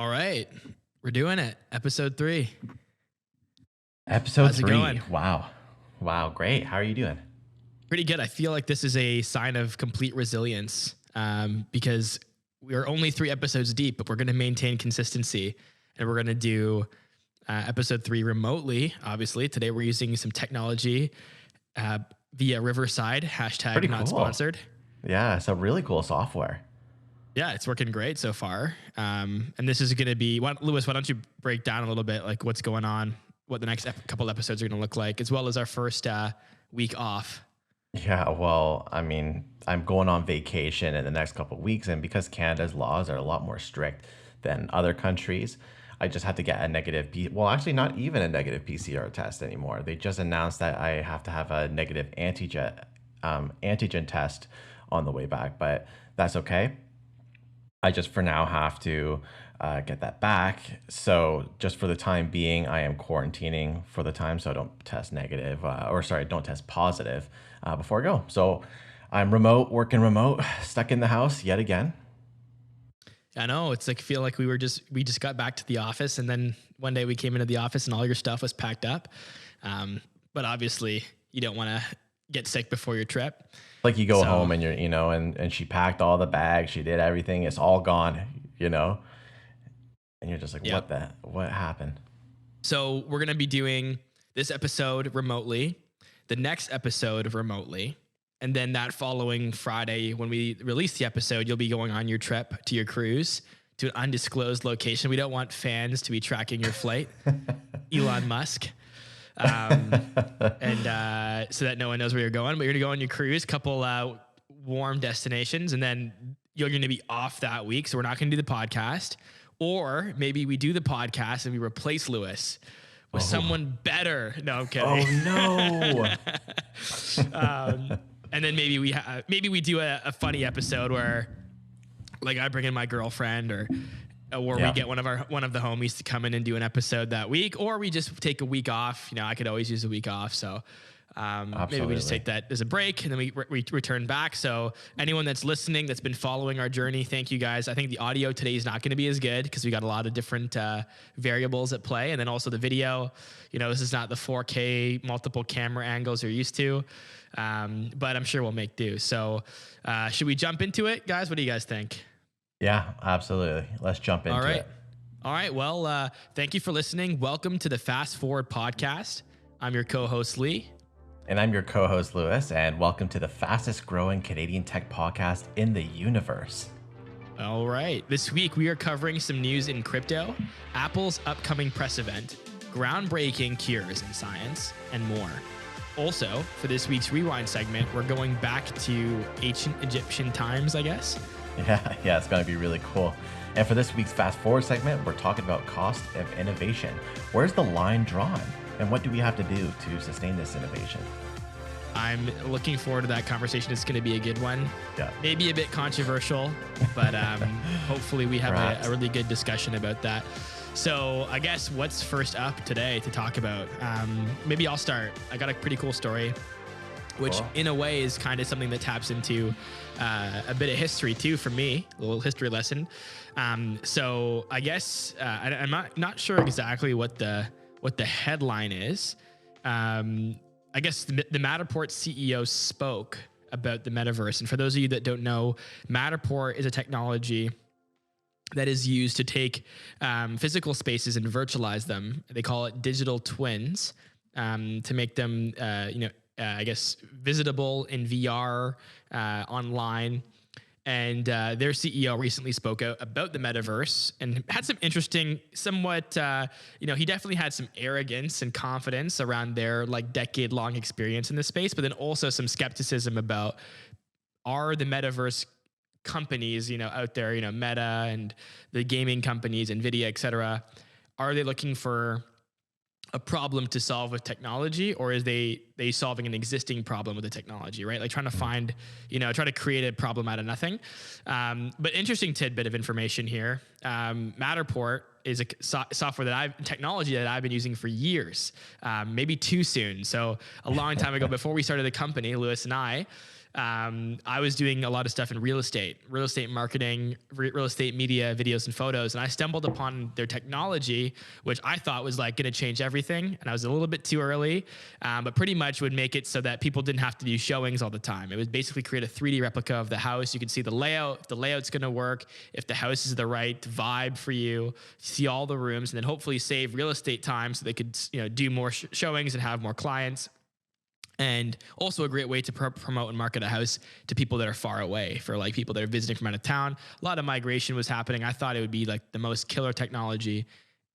All right. We're doing it. Episode 3. Episode How's it 3. going? Wow. Wow. Great. How are you doing? Pretty good. I feel like this is a sign of complete resilience because we're only 3 episodes deep, but we're going to maintain consistency and we're going to do episode 3 remotely. Obviously, today we're using some technology via Riverside, hashtag Pretty not cool. sponsored. Yeah. So really cool software. Yeah, it's working great so far. And this is going to be, Lewis, why don't you break down a little bit like what's going on, what the next couple episodes are going to look like, as well as our first week off. Yeah. Well, I mean, I'm going on vacation in the next couple of weeks. And because Canada's laws are a lot more strict than other countries, I just had to get a well, actually not even a negative PCR test anymore. They just announced that I have to have a negative antigen test on the way back, but that's okay. I just for now have to get that back. So just for the time being, I am quarantining for the time, so I don't test negative, don't test positive before I go. So I'm working remote, stuck in the house yet again. I know, it's like, feel like we just got back to the office, and then one day we came into the office and all your stuff was packed up. But obviously you don't want to get sick before your trip. Like you go home and you're, and she packed all the bags, she did everything, it's all gone, and you're just like, what happened? So we're going to be doing this episode remotely, the next episode remotely, and then that following Friday when we release the episode, you'll be going on your trip to your cruise to an undisclosed location. We don't want fans to be tracking your flight, Elon Musk. And so that no one knows where you're going, but you're gonna go on your cruise, couple warm destinations, and then you're gonna be off that week. So we're not gonna do the podcast, or maybe we do the podcast and we replace Lewis with someone better. No, I'm kidding. Oh no. And then maybe we do a funny episode where, like, I bring in my girlfriend, or we get one of the homies to come in and do an episode that week, or we just take a week off. I could always use a week off. So maybe we just take that as a break, and then we return back. So anyone that's listening, that's been following our journey, thank you guys. I think the audio today is not going to be as good because we got a lot of different variables at play. And then also the video, this is not the 4K multiple camera angles you're used to, but I'm sure we'll make do. So should we jump into it, guys? What do you guys think? Yeah, absolutely. Let's jump into it. All right. Well, thank you for listening. Welcome to the Fast Forward Podcast. I'm your co-host, Lee. And I'm your co-host, Lewis. And welcome to the fastest growing Canadian tech podcast in the universe. All right. This week, we are covering some news in crypto, Apple's upcoming press event, groundbreaking cures in science, and more. Also, for this week's Rewind segment, we're going back to ancient Egyptian times, I guess. Yeah, it's going to be really cool. And for this week's Fast Forward segment, we're talking about cost of innovation. Where's the line drawn? And what do we have to do to sustain this innovation? I'm looking forward to that conversation. It's going to be a good one. Yeah. Maybe a bit controversial, but hopefully we have a really good discussion about that. So I guess what's first up today to talk about? Maybe I'll start. I got a pretty cool story, which in a way is kind of something that taps into a bit of history too for me, a little history lesson. So I guess I'm not sure exactly what the headline is. I guess the Matterport CEO spoke about the metaverse. And for those of you that don't know, Matterport is a technology that is used to take physical spaces and virtualize them. They call it digital twins to make them, I guess, visitable in VR, online. And their CEO recently spoke out about the metaverse and had some interesting, somewhat, he definitely had some arrogance and confidence around their decade-long experience in this space, but then also some skepticism about, are the metaverse companies, out there, Meta and the gaming companies, Nvidia, et cetera, are they looking for a problem to solve with technology, or is they solving an existing problem with the technology, right? Like trying to find, try to create a problem out of nothing. But interesting tidbit of information here. Matterport is a technology that I've been using for years, maybe too soon. So a long time ago, before we started the company, Lewis and I, I was doing a lot of stuff in real estate marketing, real estate media, videos and photos. And I stumbled upon their technology, which I thought was like going to change everything. And I was a little bit too early, but pretty much would make it so that people didn't have to do showings all the time. It would basically create a 3D replica of the house. You could see the layout, if the layout's going to work, if the house is the right vibe for you, see all the rooms, and then hopefully save real estate time so they could, do more showings and have more clients. And also a great way to promote and market a house to people that are far away, for like people that are visiting from out of town. A lot of migration was happening. I thought it would be like the most killer technology.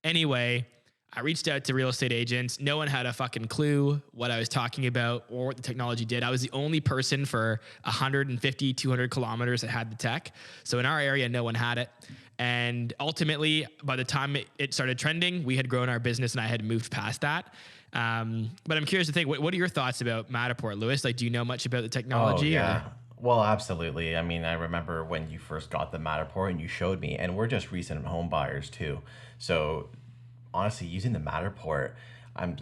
Anyway, I reached out to real estate agents. No one had a fucking clue what I was talking about or what the technology did. I was the only person for 150, 200 kilometers that had the tech. So in our area, no one had it. And ultimately, by the time it started trending, we had grown our business and I had moved past that. But I'm curious to think, what are your thoughts about Matterport, Lewis? Like, do you know much about the technology? Oh, yeah. Well, absolutely. I mean, I remember when you first got the Matterport and you showed me, and we're just recent home buyers too. So honestly, using the Matterport, I'm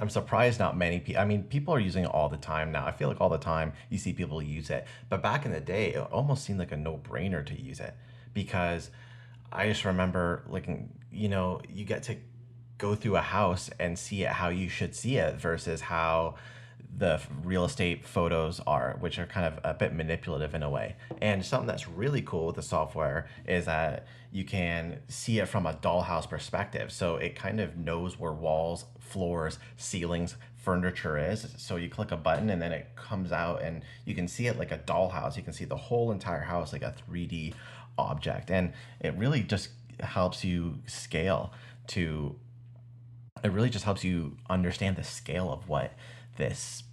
I'm surprised not many people. I mean, people are using it all the time now. I feel like all the time you see people use it. But back in the day, it almost seemed like a no-brainer to use it, because I just remember, like, you get to go through a house and see it how you should see it versus how the real estate photos are, which are kind of a bit manipulative in a way. And something that's really cool with the software is that you can see it from a dollhouse perspective. So it kind of knows where walls, floors, ceilings, furniture is. So you click a button and then it comes out and you can see it like a dollhouse. You can see the whole entire house like a 3D object. And it really just helps you scale to it really just helps you understand the scale of what this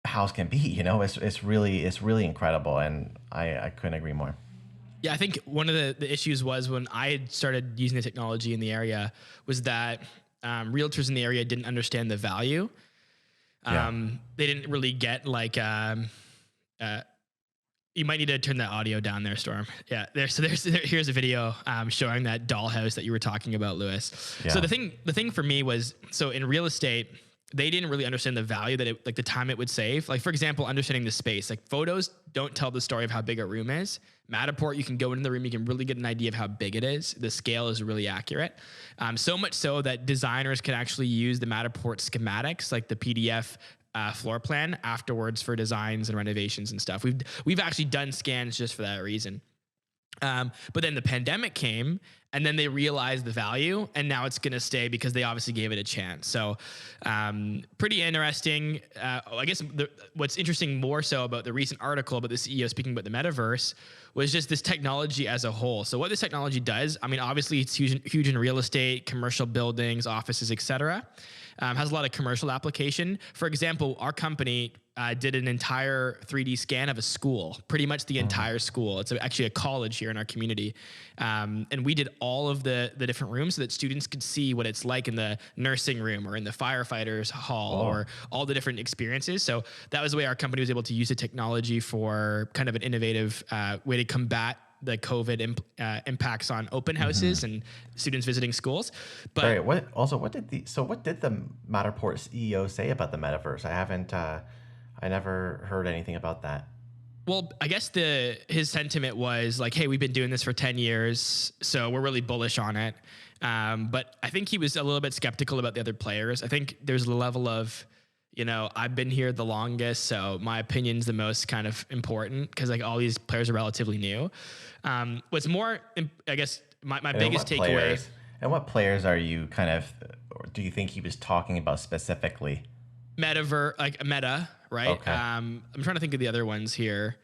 house can be. It's really incredible, and I couldn't agree more. Yeah, I think one of the issues was when I had started using the technology in the area was that realtors in the area didn't understand the value. Yeah. They didn't really get like you might need to turn that audio down there, Storm. Yeah, here's a video showing that dollhouse that you were talking about, Lewis. Yeah. So the thing for me was, so in real estate, they didn't really understand the value that like the time it would save. Like, for example, understanding the space. Like, photos don't tell the story of how big a room is. Matterport, you can go into the room, you can really get an idea of how big it is. The scale is really accurate. So much so that designers can actually use the Matterport schematics, like the PDF floor plan, afterwards for designs and renovations and stuff. We've actually done scans just for that reason. But then the pandemic came, and then they realized the value, and now it's going to stay because they obviously gave it a chance. So pretty interesting. I guess what's interesting more so about the recent article about the CEO speaking about the metaverse was just this technology as a whole. So what this technology does, I mean, obviously it's huge in real estate, commercial buildings, offices, etc. Has a lot of commercial application. For example, our company did an entire 3D scan of a school, pretty much the entire school. It's actually a college here in our community. And we did all of the different rooms so that students could see what it's like in the nursing room or in the firefighters hall or all the different experiences. So that was the way our company was able to use the technology for kind of an innovative way to combat the COVID impacts on open houses and students visiting schools. But Sorry, what did the Matterport CEO say about the metaverse? I never heard anything about that. Well, I guess his sentiment was like, hey, we've been doing this for 10 years, so we're really bullish on it. But I think he was a little bit skeptical about the other players. I think there's a level of, I've been here the longest, so my opinion's the most kind of important because like all these players are relatively new. What's more, I guess my biggest takeaway. And what players are you or do you think he was talking about specifically? Metaverse, like Meta, right? Okay. I'm trying to think of the other ones here.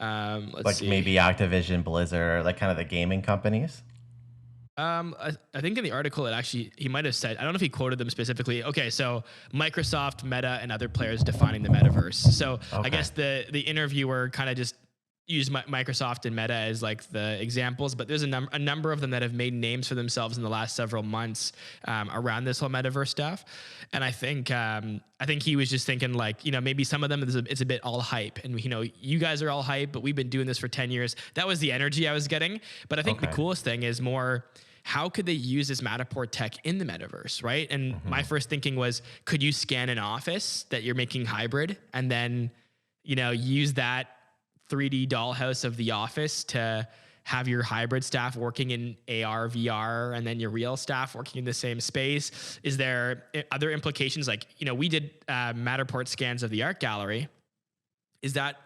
Let's see. Maybe Activision, Blizzard, like kind of the gaming companies. I think in the article he might have said, I don't know if he quoted them specifically. Okay, so Microsoft, Meta, and other players defining the metaverse. So I guess the interviewer kind of just used Microsoft and Meta as like the examples, but there's a number of them that have made names for themselves in the last several months around this whole metaverse stuff. And I think he was just thinking like, maybe some of them it's a bit all hype, and you guys are all hype, but we've been doing this for 10 years. That was the energy I was getting. But I think the coolest thing is more, how could they use this Matterport tech in the metaverse, right? And my first thinking was, could you scan an office that you're making hybrid and then use that 3D dollhouse of the office to have your hybrid staff working in AR, VR, and then your real staff working in the same space? Is there other implications? Like, we did Matterport scans of the art gallery. Is that,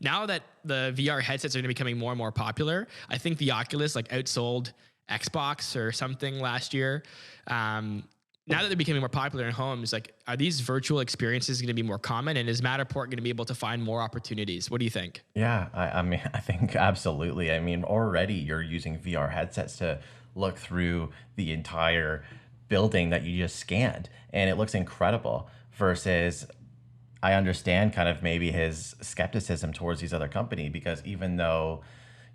now that the VR headsets are going to be becoming more and more popular, I think the Oculus outsold Xbox or something last year. Now that they're becoming more popular in homes, are these virtual experiences going to be more common? And is Matterport going to be able to find more opportunities? What do you think? Yeah, I mean, I think absolutely. I mean, already you're using VR headsets to look through the entire building that you just scanned, and it looks incredible. Versus, I understand kind of maybe his skepticism towards these other company, because even though,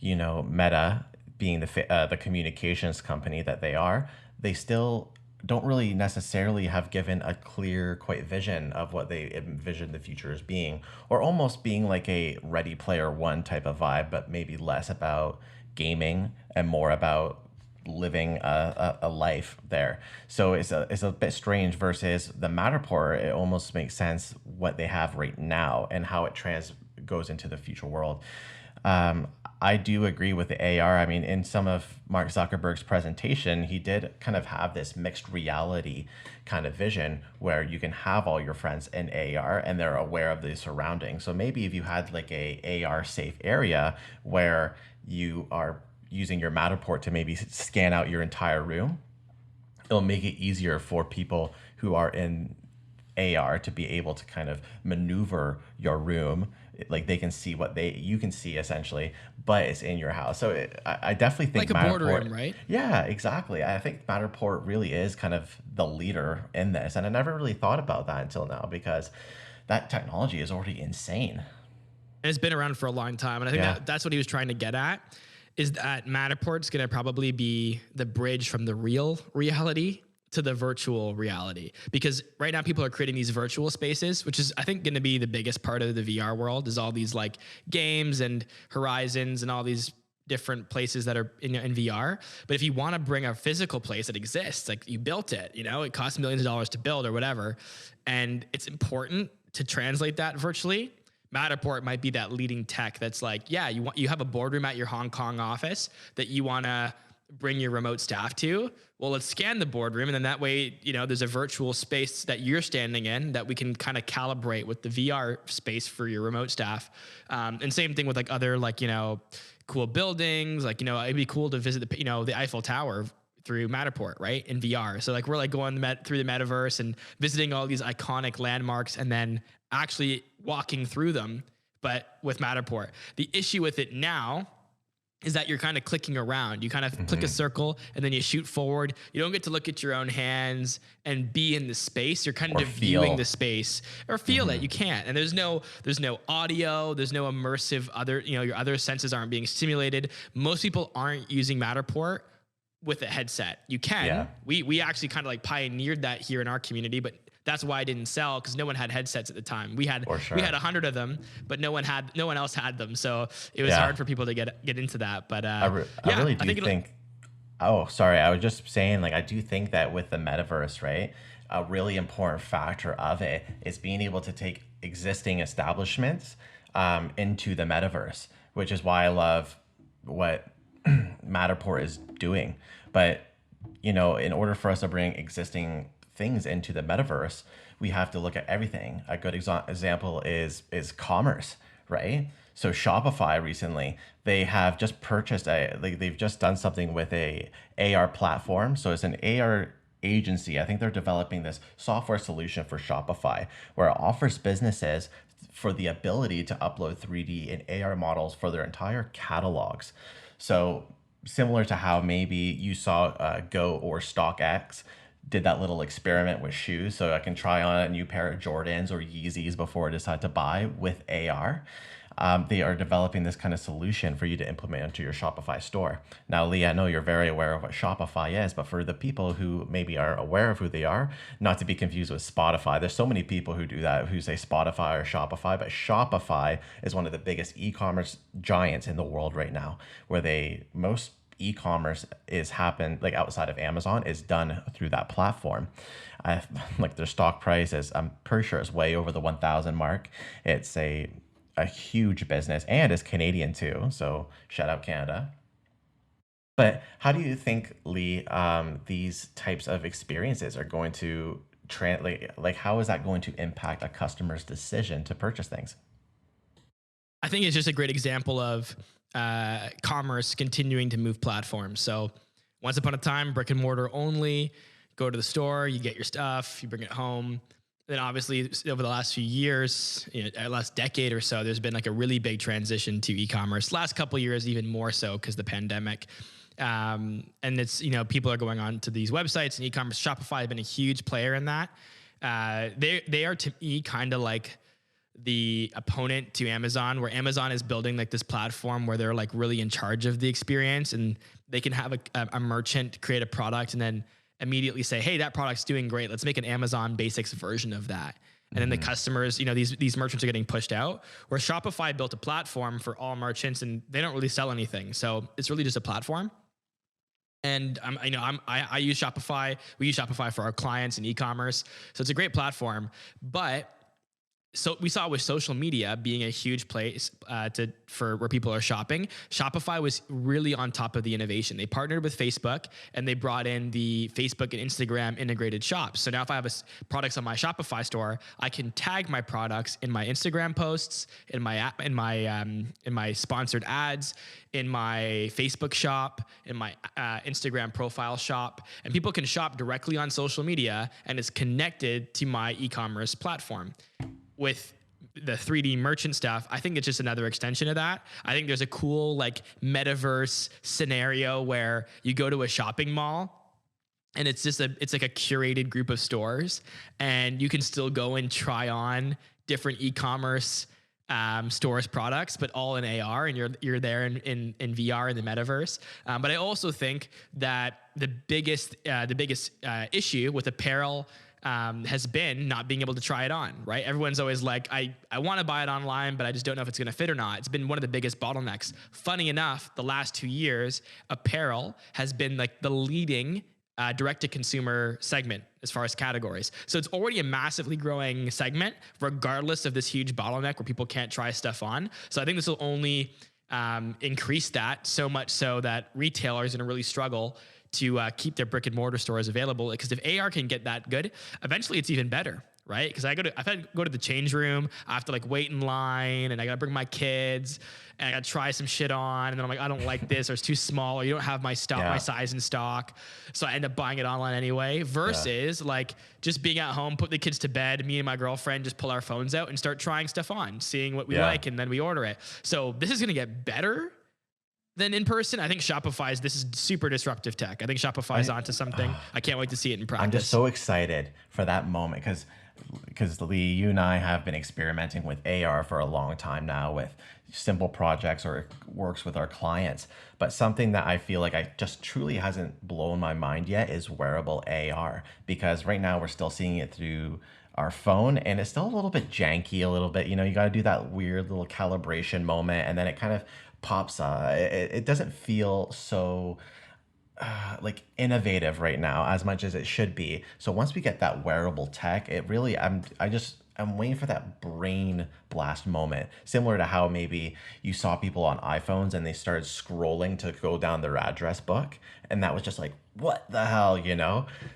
Meta being the communications company that they are, they still don't really necessarily have given a clear, quite vision of what they envision the future as being, or almost being like a Ready Player One type of vibe, but maybe less about gaming and more about living a life there. So it's a bit strange. Versus the Matterport, it almost makes sense what they have right now and how it goes into the future world. I do agree with the AR. I mean, in some of Mark Zuckerberg's presentation, he did kind of have this mixed reality kind of vision where you can have all your friends in AR and they're aware of the surroundings. So maybe if you had like a AR safe area where you are using your Matterport to maybe scan out your entire room, it'll make it easier for people who are in AR to be able to kind of maneuver your room. Like they can see what you can see essentially, but it's in your house. So I definitely think like a boardroom, right? Yeah, exactly. I think Matterport really is kind of the leader in this, and I never really thought about that until now, because that technology is already insane. And it's been around for a long time, and I think that's what he was trying to get at. Is that Matterport's going to probably be the bridge from the real reality to the virtual reality, because right now people are creating these virtual spaces, which is, I think, going to be the biggest part of the VR world, is all these like games and horizons and all these different places that are in VR. But if you want to bring a physical place that exists, like you built it, it costs millions of dollars to build or whatever, and it's important to translate that virtually. Matterport might be that leading tech that's like, you have a boardroom at your Hong Kong office that you want to bring your remote staff to. Well, let's scan the boardroom, and then that way, there's a virtual space that you're standing in that we can kind of calibrate with the VR space for your remote staff. And same thing with like other cool buildings. Like, it'd be cool to visit the Eiffel Tower through Matterport, right? In VR. So like we're like going through the metaverse and visiting all these iconic landmarks and then actually walking through them, but with Matterport. The issue with it now is that you're kind of clicking around. You kind of click a circle and then you shoot forward. You don't get to look at your own hands and be in the space. You're kind of viewing the space or feel it. You can't. And there's no audio. There's no immersive your other senses aren't being stimulated. Most people aren't using Matterport with a headset. You can. Yeah. We actually kind of like pioneered that here in our community, but that's why I didn't sell, because no one had headsets at the time. We had 100 of them, but no one else had them. So it was hard for people to get into that. But I really do think. Oh, sorry. I was just saying, like, I do think that with the metaverse, right, a really important factor of it is being able to take existing establishments into the metaverse, which is why I love what Matterport is doing. But in order for us to bring existing things into the metaverse, we have to look at everything. A good example is commerce, right? So Shopify recently, they have just purchased they've just done something with a AR platform. So it's an AR agency. I think they're developing this software solution for Shopify where it offers businesses for the ability to upload 3D and AR models for their entire catalogs. So similar to how maybe you saw Go or StockX did that little experiment with shoes, so I can try on a new pair of Jordans or Yeezys before I decide to buy with AR. They are developing this kind of solution for you to implement into your Shopify store. Now, Lee, I know you're very aware of what Shopify is, but for the people who maybe aren't aware of who they are, not to be confused with Spotify. There's so many people who do that, who say Spotify or Shopify, but Shopify is one of the biggest e-commerce giants in the world right now, where most e-commerce like outside of Amazon is done through that platform. Like their stock price is, I'm pretty sure it's way over the 1,000 mark. It's a a huge business and is Canadian too. So shout out Canada. But how do you think, Lee, these types of experiences are going to translate? Like, how is that going to impact a customer's decision to purchase things? I think it's just a great example of commerce continuing to move platforms. So once upon a time, brick and mortar only, go to the store, you get your stuff, you bring it home. Then obviously over the last few years, last decade or so, there's been like a really big transition to e-commerce. Last couple of years, even more so because the pandemic. And it's, people are going on to these websites and e-commerce. Shopify has been a huge player in that. They are to me kind of like the opponent to Amazon, where Amazon is building like this platform where they're like really in charge of the experience, and they can have a merchant create a product and then immediately say, hey, that product's doing great. Let's make an Amazon basics version of that. And then the customers, these merchants are getting pushed out. Where Shopify built a platform for all merchants, and they don't really sell anything. So it's really just a platform. And I use Shopify. We use Shopify for our clients and e-commerce. So it's a great platform. But so we saw with social media being a huge place for where people are shopping. Shopify was really on top of the innovation. They partnered with Facebook and they brought in the Facebook and Instagram integrated shops. So now if I have products on my Shopify store, I can tag my products in my Instagram posts, in my app, in my sponsored ads, in my Facebook shop, in my Instagram profile shop, and people can shop directly on social media, and it's connected to my e-commerce platform. With the 3D merchant stuff, I think it's just another extension of that. I think there's a cool like metaverse scenario where you go to a shopping mall and it's like a curated group of stores, and you can still go and try on different e-commerce stores products, but all in AR, and you're there in VR in the metaverse. But I also think that the biggest issue with apparel has been not being able to try it on, right? Everyone's always like, I want to buy it online, but I just don't know if it's going to fit or not. It's been one of the biggest bottlenecks. Funny enough, the last 2 years, apparel has been like the leading direct-to-consumer segment as far as categories. So it's already a massively growing segment, regardless of this huge bottleneck where people can't try stuff on. So I think this will only increase that, so much so that retailers are going to really struggle to keep their brick and mortar stores available. Because if AR can get that good, eventually it's even better, right? Because I've had to go to the change room, I have to like wait in line, and I gotta bring my kids, and I gotta try some shit on, and then I'm like, I don't like this, or it's too small, or you don't have my size in stock, so I end up buying it online anyway. Versus like just being at home, put the kids to bed, me and my girlfriend just pull our phones out and start trying stuff on, seeing what we like, and then we order it. So this is gonna get better than in person. I think this is super disruptive tech. I think Shopify's onto something. I can't wait to see it in practice. I'm just so excited for that moment because Lee, you and I have been experimenting with AR for a long time now with simple projects, or it works with our clients. But something that I feel like I just truly hasn't blown my mind yet is wearable AR, because right now we're still seeing it through our phone, and it's still a little bit janky, a little bit, you got to do that weird little calibration moment, and then it kind of pops it doesn't feel so like innovative right now as much as it should be. So once we get that wearable tech, it really I'm waiting for that brain blast moment, similar to how maybe you saw people on iPhones and they started scrolling to go down their address book, and that was just like, what the hell,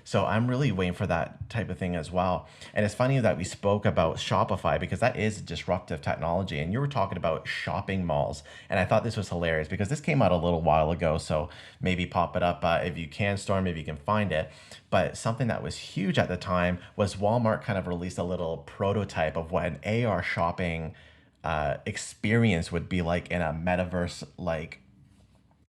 So I'm really waiting for that type of thing as well. And it's funny that we spoke about Shopify, because that is disruptive technology, and you were talking about shopping malls, and I thought this was hilarious because this came out a little while ago, so maybe pop it up if you can, Storm, if you can find it. But something that was huge at the time was Walmart kind of released a little prototype of what an AR shopping experience would be like in a metaverse like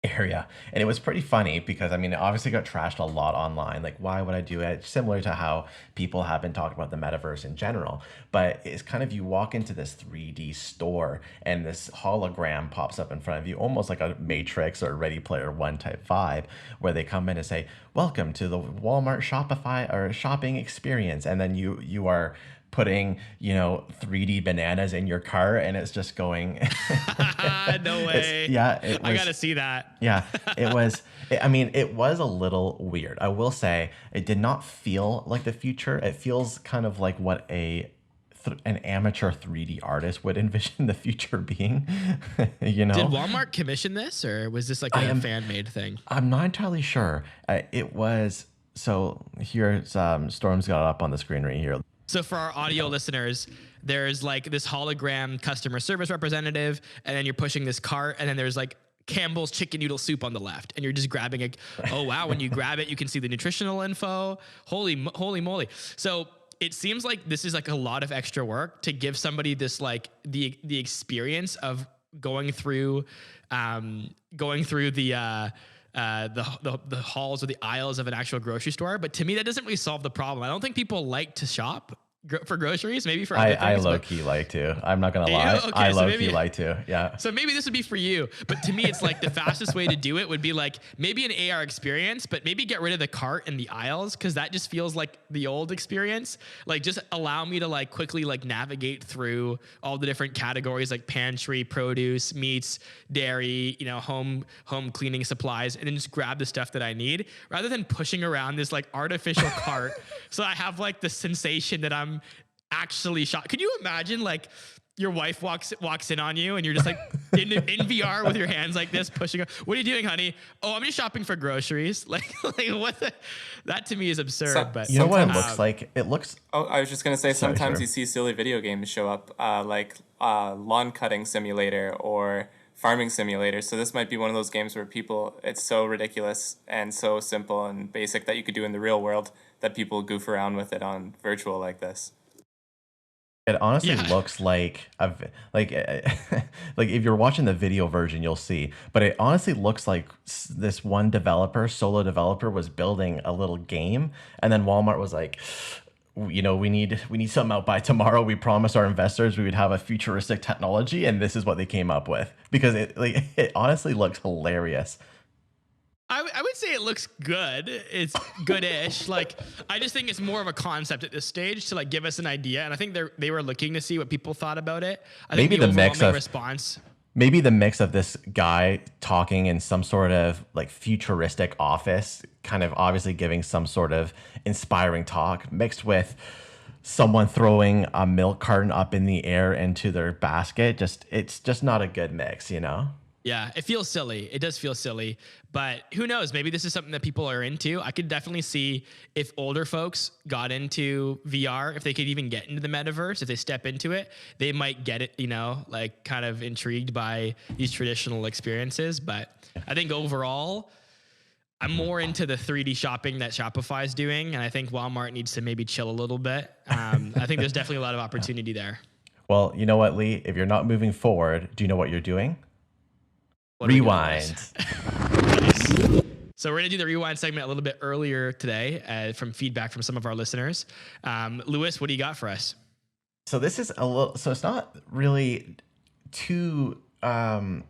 area. And it was pretty funny because it obviously got trashed a lot online. Like, why would I do it? Similar to how people have been talking about the metaverse in general. But it's kind of, you walk into this 3D store and this hologram pops up in front of you, almost like a Matrix or Ready Player One type vibe, where they come in and say, welcome to the Walmart Shopify or shopping experience. And then you are putting 3D bananas in your car, and it's just going no way. I gotta see that. It was a little weird. I will say it did not feel like the future. It feels kind of like what a an amateur 3D artist would envision the future being. You Did know, Walmart commission this, or was this like a fan made thing? I'm not entirely sure. It was so here's Storm's got it up on the screen right here. So for our audio listeners, there's like this hologram customer service representative, and then you're pushing this cart, and then there's like Campbell's chicken noodle soup on the left, and you're just grabbing it. Oh wow! When you grab it, you can see the nutritional info. Holy moly! So it seems like this is like a lot of extra work to give somebody this like the experience of going through the halls or the aisles of an actual grocery store. But to me, that doesn't really solve the problem. I don't think people like to shop for groceries, maybe for other things. I low-key like to. I'm not going to lie. Okay, I so low-key like to. Yeah. So maybe this would be for you. But to me, it's like the fastest way to do it would be like maybe an AR experience, but maybe get rid of the cart and the aisles, because that just feels like the old experience. Like just allow me to like quickly like navigate through all the different categories like pantry, produce, meats, dairy, home cleaning supplies, and then just grab the stuff that I need rather than pushing around this like artificial cart. So I have like the sensation that I'm actually shot. Could you imagine like your wife walks in on you and you're just like in VR with your hands like this pushing up? What are you doing, honey? Oh, I'm just shopping for groceries. Like what that to me is absurd. But you know what it looks like? It looks. Oh, I was just gonna say, sometimes sure. you see silly video games show up, like lawn cutting simulator or farming simulator. So this might be one of those games where it's so ridiculous and so simple and basic that you could do in the real world that people goof around with it on virtual like this. It honestly looks like like if you're watching the video version, you'll see. But it honestly looks like this one solo developer, was building a little game, and then Walmart was like, we need something out by tomorrow. We promised our investors we would have a futuristic technology, and this is what they came up with, because it honestly looks hilarious. I would say it looks good. It's goodish. Like, I just think it's more of a concept at this stage to like give us an idea. And I think they were looking to see what people thought about it. I think the overwhelming response. Maybe the mix of this guy talking in some sort of like futuristic office, kind of obviously giving some sort of inspiring talk, mixed with someone throwing a milk carton up in the air into their basket. It's just not a good mix, Yeah, it feels silly. It does feel silly, but who knows? Maybe this is something that people are into. I could definitely see if older folks got into VR, if they could even get into the metaverse, if they step into it, they might get it, like kind of intrigued by these traditional experiences. But I think overall, I'm more into the 3D shopping that Shopify's doing, and I think Walmart needs to maybe chill a little bit. I think there's definitely a lot of opportunity there. Well, you know what, Lee? If you're not moving forward, do you know what you're doing? Rewind. Nice. So we're going to do the rewind segment a little bit earlier today from feedback from some of our listeners. Lewis, what do you got for us? So this is so it's not really too, and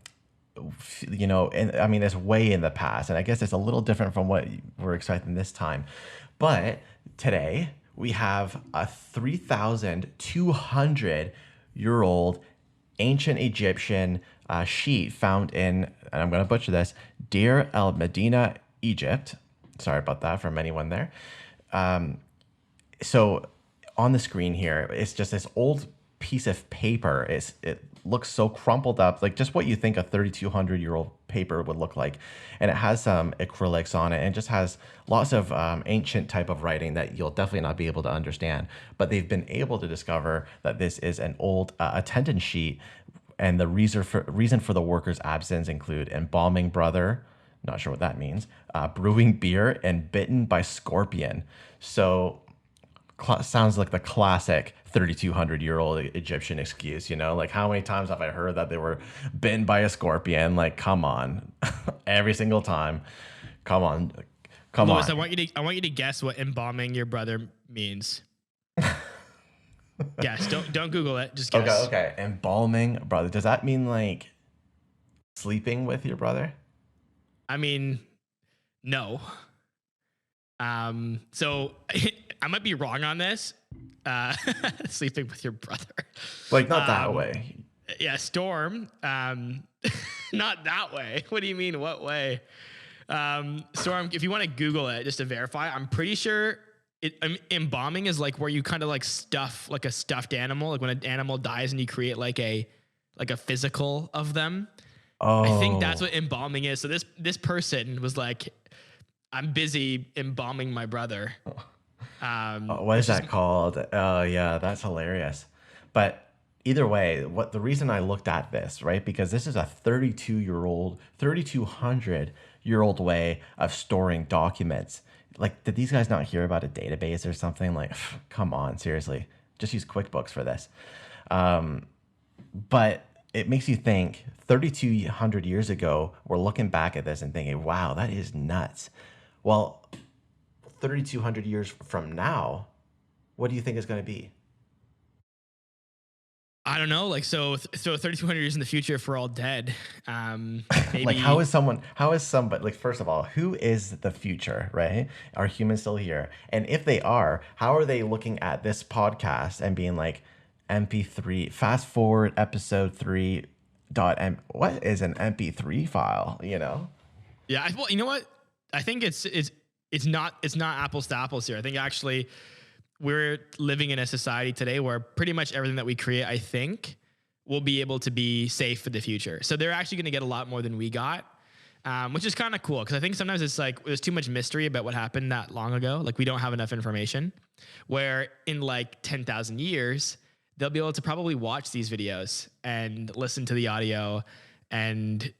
I mean, it's way in the past, and I guess it's a little different from what we're expecting this time. But today we have a 3,200-year-old ancient Egyptian sheet found in, and I'm going to butcher this, Deir el Medina, Egypt. Sorry about that from anyone there. So on the screen here, it's just this old piece of paper. It looks so crumpled up, like just what you think a 3,200-year-old paper would look like. And it has some acrylics on it, and just has lots of ancient type of writing that you'll definitely not be able to understand. But they've been able to discover that this is an old attendance sheet. And the reason for the worker's absence include embalming brother, not sure what that means, brewing beer, and bitten by scorpion. So sounds like the classic 3,200-year-old Egyptian excuse, like how many times have I heard that they were bitten by a scorpion? Like, come on, every single time. Come on. Louis, I want you to guess what embalming your brother means. Guess. Don't Google it. Just guess. Okay. Embalming brother. Does that mean like sleeping with your brother? I mean, no. So I might be wrong on this. Sleeping with your brother. Like not that way. Yeah, Storm. Not that way. What do you mean? What way? Storm, if you want to Google it just to verify, I'm pretty sure embalming is like where you kind of like stuff like a stuffed animal, like when an animal dies and you create like a physical of them. I think that's what embalming is. So this person was like, I'm busy embalming my brother. What is that called? Oh yeah, that's hilarious. But either way, what the reason I looked at this, right? Because this is a 3,200-year-old way of storing documents. Like, did these guys not hear about a database or something? Like, come on, seriously. Just use QuickBooks for this. But it makes you think 3,200 years ago, we're looking back at this and thinking, wow, that is nuts. Well, 3,200 years from now, what do you think is going to be? I don't know. Like, so 3,200 years in the future, if we're all dead, maybe. Like, how is somebody, like, first of all, who is the future, right? Are humans still here? And if they are, how are they looking at this podcast and being like, MP3, fast forward episode 3 what is an MP3 file, you know? Yeah. Well, you know what? I think it's not apples to apples here. I think actually we're living in a society today where pretty much everything that we create, I think, will be able to be safe for the future. So they're actually going to get a lot more than we got, which is kind of cool. Because I think sometimes it's like there's too much mystery about what happened that long ago. Like, we don't have enough information. Where in like 10,000 years, they'll be able to probably watch these videos and listen to the audio and,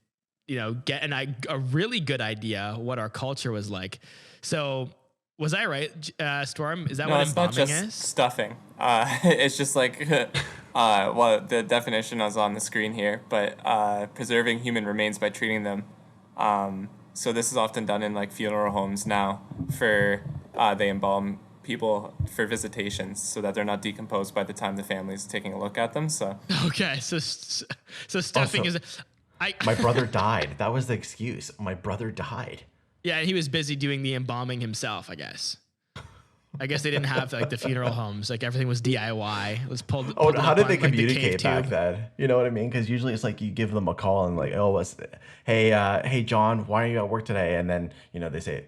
you know, get a really good idea what our culture was like. So was I right, Storm? Is that what embalming is? No, it's not just stuffing. It's just like, well, the definition is on the screen here, but preserving human remains by treating them. So this is often done in like funeral homes now for, they embalm people for visitations so that they're not decomposed by the time the family's taking a look at them. So okay, so stuffing is. My brother died. That was the excuse. My brother died. Yeah, and he was busy doing the embalming himself, I guess. I guess they didn't have like the funeral homes. Like everything was DIY. It was pulled how did they communicate back then? You know what I mean? Because usually it's like you give them a call and like, oh, hey John, why are you at work today? And then, you know, they say,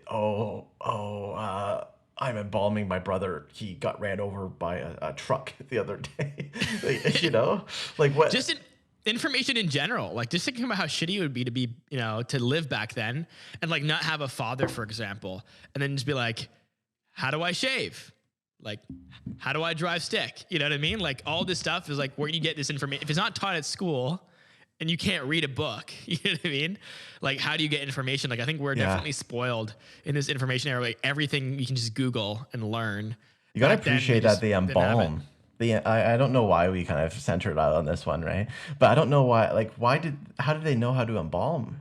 I'm embalming my brother. He got ran over by a truck the other day. Like, you know, like what? Just information in general, like just thinking about how shitty it would be to be, you know, to live back then and like not have a father, for example, and then just be like, how do I shave? Like, how do I drive stick? You know what I mean? Like all this stuff is like, where do you get this information? If it's not taught at school and you can't read a book, you know what I mean? Like, how do you get information? Like, I think we're definitely spoiled in this information era. Like everything you can just Google and learn. You got to appreciate that they embalm. I don't know why we kind of centered out on this one, right? But I don't know why. Like, how did they know how to embalm?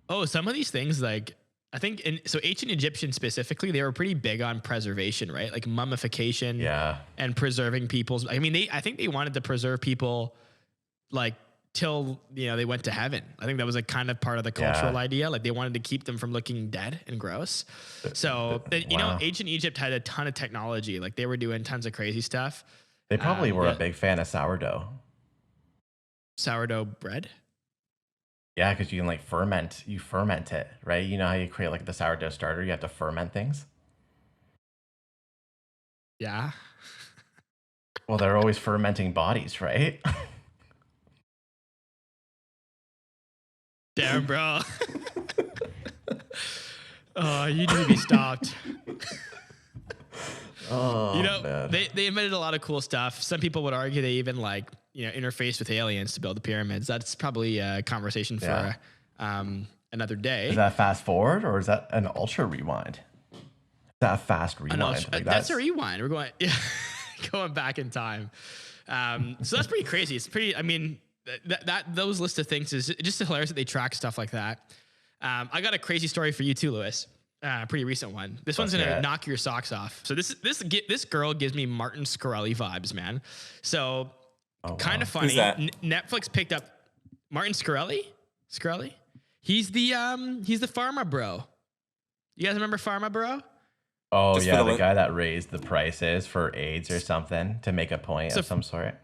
Oh, some of these things, like I think, so ancient Egyptians specifically, they were pretty big on preservation, right? Like mummification, and preserving people's. I mean, I think they wanted to preserve people, like till they went to heaven. I think that was like kind of part of the cultural idea. Like they wanted to keep them from looking dead and gross. So you know, ancient Egypt had a ton of technology. Like they were doing tons of crazy stuff. They probably were a big fan of sourdough. Sourdough bread? Yeah, because you can like ferment. You ferment it, right? You know how you create like the sourdough starter? You have to ferment things. Yeah. Well, they're always fermenting bodies, right? Damn, bro. Oh, you need to be stopped. Oh, you know, man. They invented a lot of cool stuff. Some people would argue they even like, interfaced with aliens to build the pyramids. That's probably a conversation for another day. Is that fast forward or is that an ultra rewind? Is that a fast rewind? That's a rewind. We're going, going back in time. So that's pretty crazy. It's pretty, I mean, those list of things is just hilarious that they track stuff like that. I got a crazy story for you too, Lewis. Pretty recent one. This one's gonna knock your socks off. So this girl gives me Martin Shkreli vibes, man. So kind of funny. Netflix picked up Martin Shkreli. Shkreli. He's the pharma bro. You guys remember Pharma Bro? Oh, just the guy that raised the prices for AIDS or something to make a point of some sort.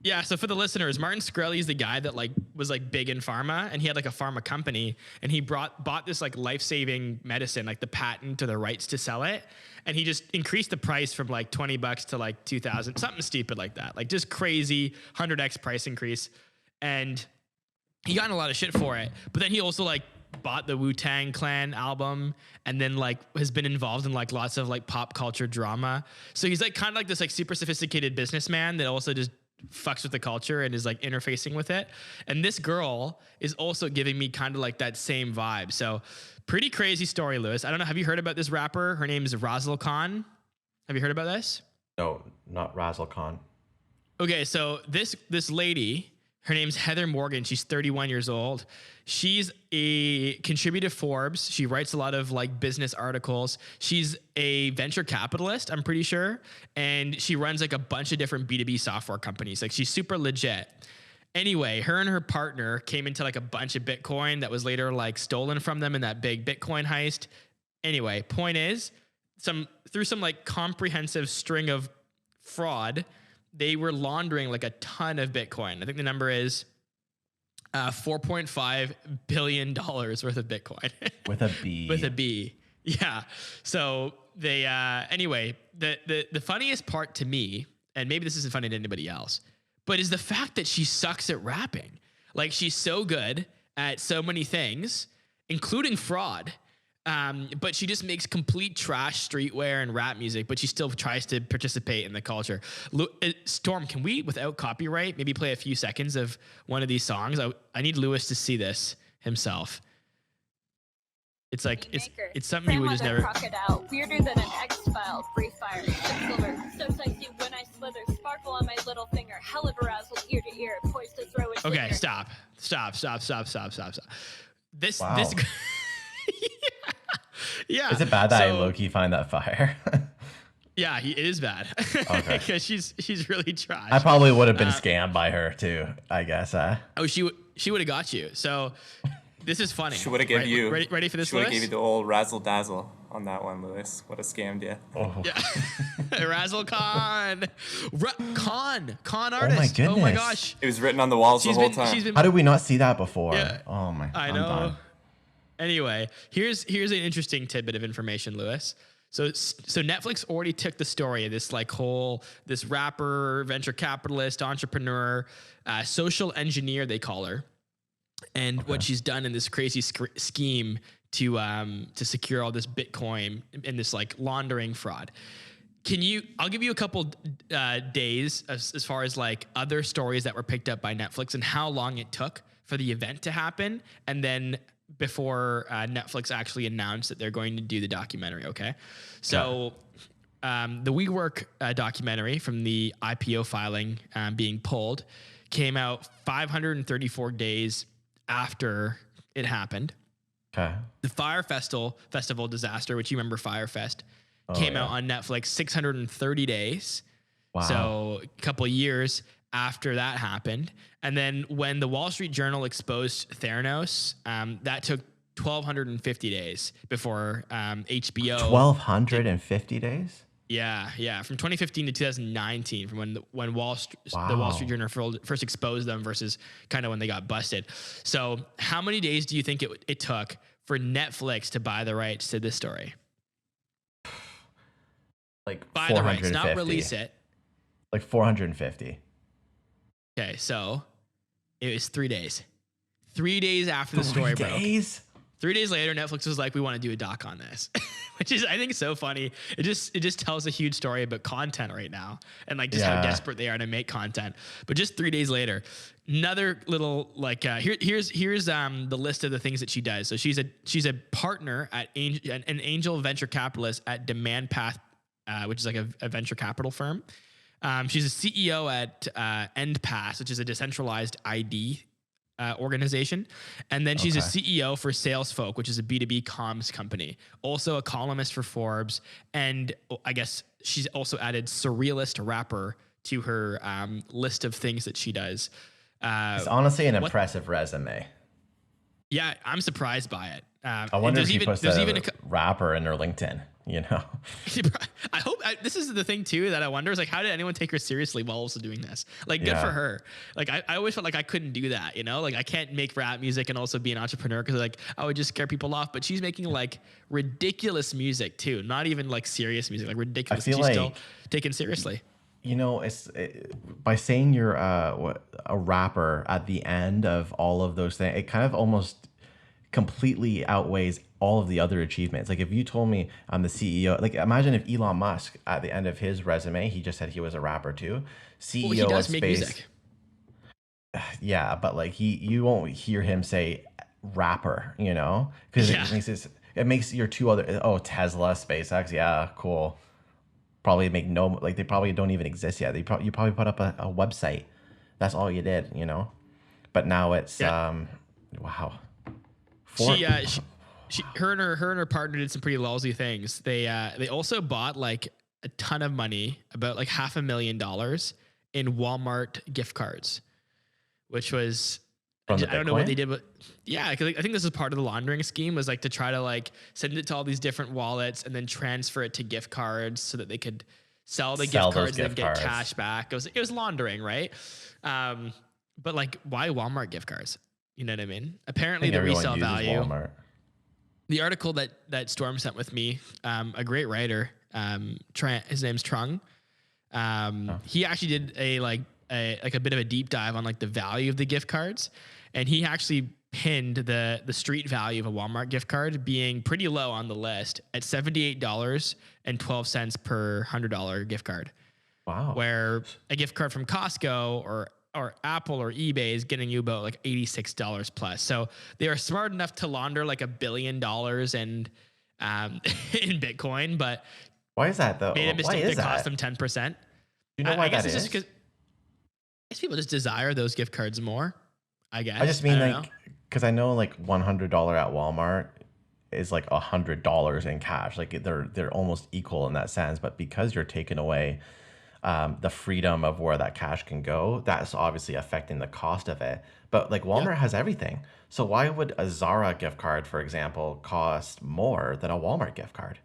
Yeah, so for the listeners, Martin Shkreli is the guy that like was like big in pharma, and he had like a pharma company, and he bought this like life-saving medicine, like the patent or the rights to sell it, and he just increased the price from like $20 to like 2,000, something stupid like that, like just crazy 100x price increase, and he got in a lot of shit for it. But then he also like bought the Wu-Tang Clan album, and then like has been involved in like lots of like pop culture drama. So he's like kind of like this like super sophisticated businessman that also just fucks with the culture and is like interfacing with it. And this girl is also giving me kind of like that same vibe. So pretty crazy story, Lewis. I don't know. Have you heard about this rapper? Her name is Razzle Khan. Have you heard about this? No, not Razzle Khan. Okay, so this lady, her name's Heather Morgan. She's 31 years old. She's a contributor to Forbes. She writes a lot of like business articles. She's a venture capitalist, I'm pretty sure. And she runs like a bunch of different B2B software companies. Like she's super legit. Anyway, her and her partner came into like a bunch of Bitcoin that was later like stolen from them in that big Bitcoin heist. Anyway, point is, through some like comprehensive string of fraud, they were laundering like a ton of Bitcoin. I think the number is $4.5 billion worth of Bitcoin. With a B. With a B. Yeah. So they, anyway, the funniest part to me, and maybe this isn't funny to anybody else, but is the fact that she sucks at rapping. Like she's so good at so many things, including fraud. But she just makes complete trash streetwear and rap music, but she still tries to participate in the culture. Storm, can we, without copyright, maybe play a few seconds of one of these songs? I need Lewis to see this himself. It's like, it's something you would just never... Crocodile, weirder than an X-File, free fire, silver, so sexy when I slither, sparkle on my little finger, hell of a razzle, ear to ear, poised to throw it. Okay, stop. This, wow. this... Yeah. Is it bad that I low-key find that fire? Yeah, it is bad. Okay. Because she's really trash. I probably would have been scammed by her too, I guess. Oh, she would have got you. So this is funny. She would have given you... Ready for this, She would have Lewis? given you the old razzle-dazzle on that one, Lewis. Would have scammed you. Oh. Yeah. Razzle Khan. Con artist. Oh my goodness. Oh my gosh. It was written on the walls the whole time. How did we not see that before? Yeah, Oh my. I I'm know. done. Anyway, here's an interesting tidbit of information, Lewis. So Netflix already took the story of this rapper, venture capitalist, entrepreneur, social engineer, they call her, and what she's done in this crazy scheme to secure all this Bitcoin and this like laundering fraud. I'll give you a couple days as far as like other stories that were picked up by Netflix and how long it took for the event to happen, and then before Netflix actually announced that they're going to do the documentary, okay? So the WeWork documentary from the IPO filing being pulled came out 534 days after it happened. Okay. The Fire Festival disaster, which you remember Fire Fest, came out on Netflix 630 days. Wow. So a couple of years after that happened. And then when the Wall Street Journal exposed Theranos, that took 1,250 days before HBO. 1,250 days? Yeah. From 2015 to 2019, from when the Wall Street Journal first exposed them versus kind of when they got busted. So how many days do you think it took for Netflix to buy the rights to this story? Like buy the rights, not release it. Like 450. Okay, so it was 3 days. 3 days after the story broke. 3 days? 3 days later, Netflix was like, we want to do a doc on this, which is, I think, so funny. It just tells a huge story about content right now and like just how desperate they are to make content. But just 3 days later, another little like here's the list of the things that she does. So she's a partner at an angel venture capitalist at Demand Path, which is like a venture capital firm. She's a CEO at EndPass, which is a decentralized ID organization. And then she's a CEO for SalesFolk, which is a B2B comms company. Also a columnist for Forbes. And I guess she's also added surrealist rapper to her list of things that she does. It's honestly an impressive resume. Yeah, I'm surprised by it. I wonder if she posted a rapper in her LinkedIn. you know? I hope this is the thing too that I wonder is like, how did anyone take her seriously while also doing this? Like, good for her. Like, I always felt like I couldn't do that, you know? Like, I can't make rap music and also be an entrepreneur because like I would just scare people off. But she's making like ridiculous music too, not even like serious music, like ridiculous. I feel she's like, still taken seriously. you know, by saying you're a rapper at the end of all of those things, it kind of almost completely outweighs all of the other achievements. Like if you told me I'm the CEO, like imagine if Elon Musk at the end of his resume, he just said he was a rapper too. CEO Well, he does of make space. music. Yeah, but like you won't hear him say rapper, you know, because Yeah. it makes your two other Tesla, SpaceX, yeah, cool. Probably make no like they probably don't even exist yet. You probably put up a website. That's all you did, you know. But now it's Yeah. wow. Four, Her and her partner did some pretty lousy things. They also bought like a ton of money, about like $500,000 in Walmart gift cards, which was From the I don't know what Bitcoin? they did, but yeah, because I think this is part of the laundering scheme was like to try to like send it to all these different wallets and then transfer it to gift cards so that they could sell the Sell gift those cards and then gift get cards. cash back. It was laundering, right? But like, why Walmart gift cards? You know what I mean? I Apparently, think the everyone resale uses value. Walmart. The article that Storm sent with me, a great writer, his name's Trung. He actually did a bit of a deep dive on like the value of the gift cards, and he actually pinned the street value of a Walmart gift card being pretty low on the list at $78.12 per $100 gift card. Wow. Where a gift card from Costco or Apple or eBay is getting you about like $86 plus. So they are smart enough to launder like $1 billion and in Bitcoin, but Why is that though? made a Why mistake is that cost that? them 10%. Do you know why I guess that it's is? just because I guess people just desire those gift cards more. I guess. I just mean don't like know. because I know like $100 at Walmart is like $100 in cash. Like they're almost equal in that sense. But because you're taking away the freedom of where that cash can go, that's obviously affecting the cost of it. But like Walmart has everything. So why would a Zara gift card, for example, cost more than a Walmart gift card?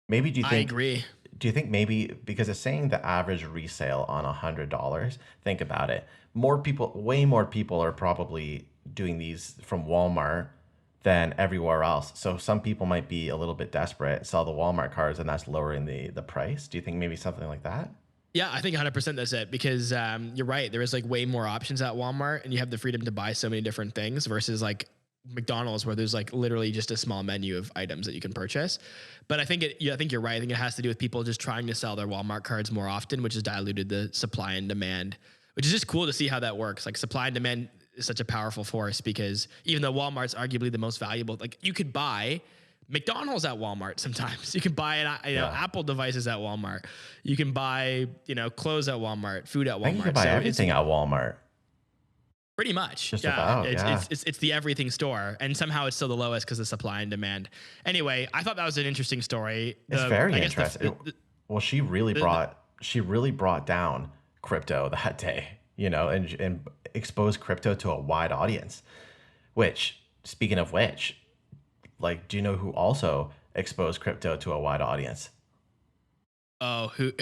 Maybe I agree. do you think maybe because it's saying the average resale on $100, think about it. More people, way more people are probably doing these from Walmart than everywhere else. So some people might be a little bit desperate, sell the Walmart cards, and that's lowering the price. Do you think maybe something like that? Yeah, I think 100% that's it because you're right. There is like way more options at Walmart and you have the freedom to buy so many different things versus like McDonald's where there's like literally just a small menu of items that you can purchase. But I think I think you're right. I think it has to do with people just trying to sell their Walmart cards more often, which has diluted the supply and demand, which is just cool to see how that works. Like supply and demand is such a powerful force because even though Walmart's arguably the most valuable, like you could buy McDonald's at Walmart sometimes. You can buy Apple devices at Walmart. You can buy, clothes at Walmart, food at Walmart. I think you can buy everything at Walmart. Pretty much. Just about, it's the everything store. And somehow it's still the lowest because of supply and demand. Anyway, I thought that was an interesting story. It's very interesting. Well, she really brought down crypto that day, and exposed crypto to a wide audience. Which, speaking of which, like, do you know who also exposed crypto to a wide audience? Oh, who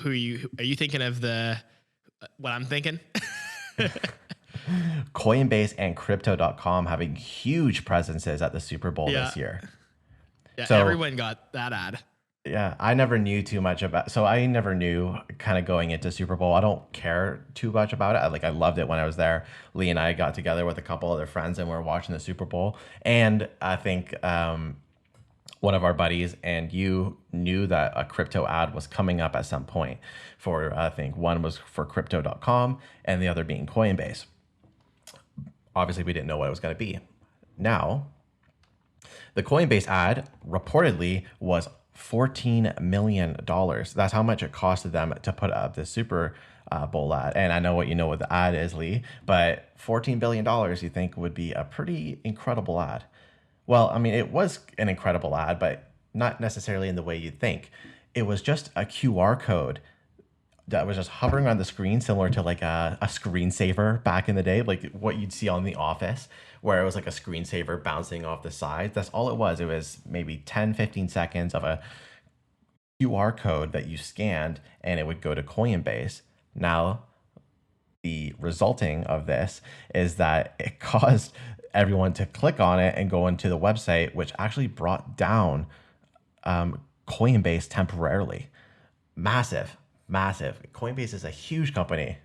are you thinking of what I'm thinking? Coinbase and crypto.com having huge presences at the Super Bowl this year. Yeah, so, everyone got that ad. Yeah, I never knew too much so I never knew kind of going into Super Bowl. I don't care too much about it. I loved it when I was there. Lee and I got together with a couple other friends and we were watching the Super Bowl. And I think one of our buddies and you knew that a crypto ad was coming up at some point for, I think one was for crypto.com and the other being Coinbase. Obviously, we didn't know what it was going to be. Now, the Coinbase ad reportedly was $14 million. That's how much it costed them to put up the Super Bowl ad. And I know what the ad is, Lee, but $14 billion you think would be a pretty incredible ad. Well, I mean, it was an incredible ad, but not necessarily in the way you'd think. It was just a QR code that was just hovering on the screen, similar to like a screensaver back in the day, like what you'd see on The Office, where it was like a screensaver bouncing off the sides. That's all it was. It was maybe 10, 15 seconds of a QR code that you scanned and it would go to Coinbase. Now, the resulting of this is that it caused everyone to click on it and go into the website, which actually brought down Coinbase temporarily. Massive, massive. Coinbase is a huge company.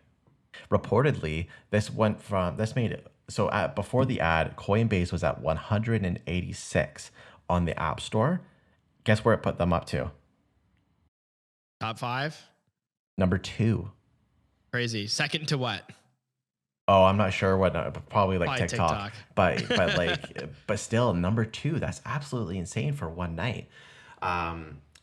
Reportedly, before the ad, Coinbase was at 186 on the App Store. Guess where it put them up to? Top 5? Number 2. Crazy. Second to what? Oh, I'm not sure what. Probably like TikTok. But still, number 2. That's absolutely insane for one night.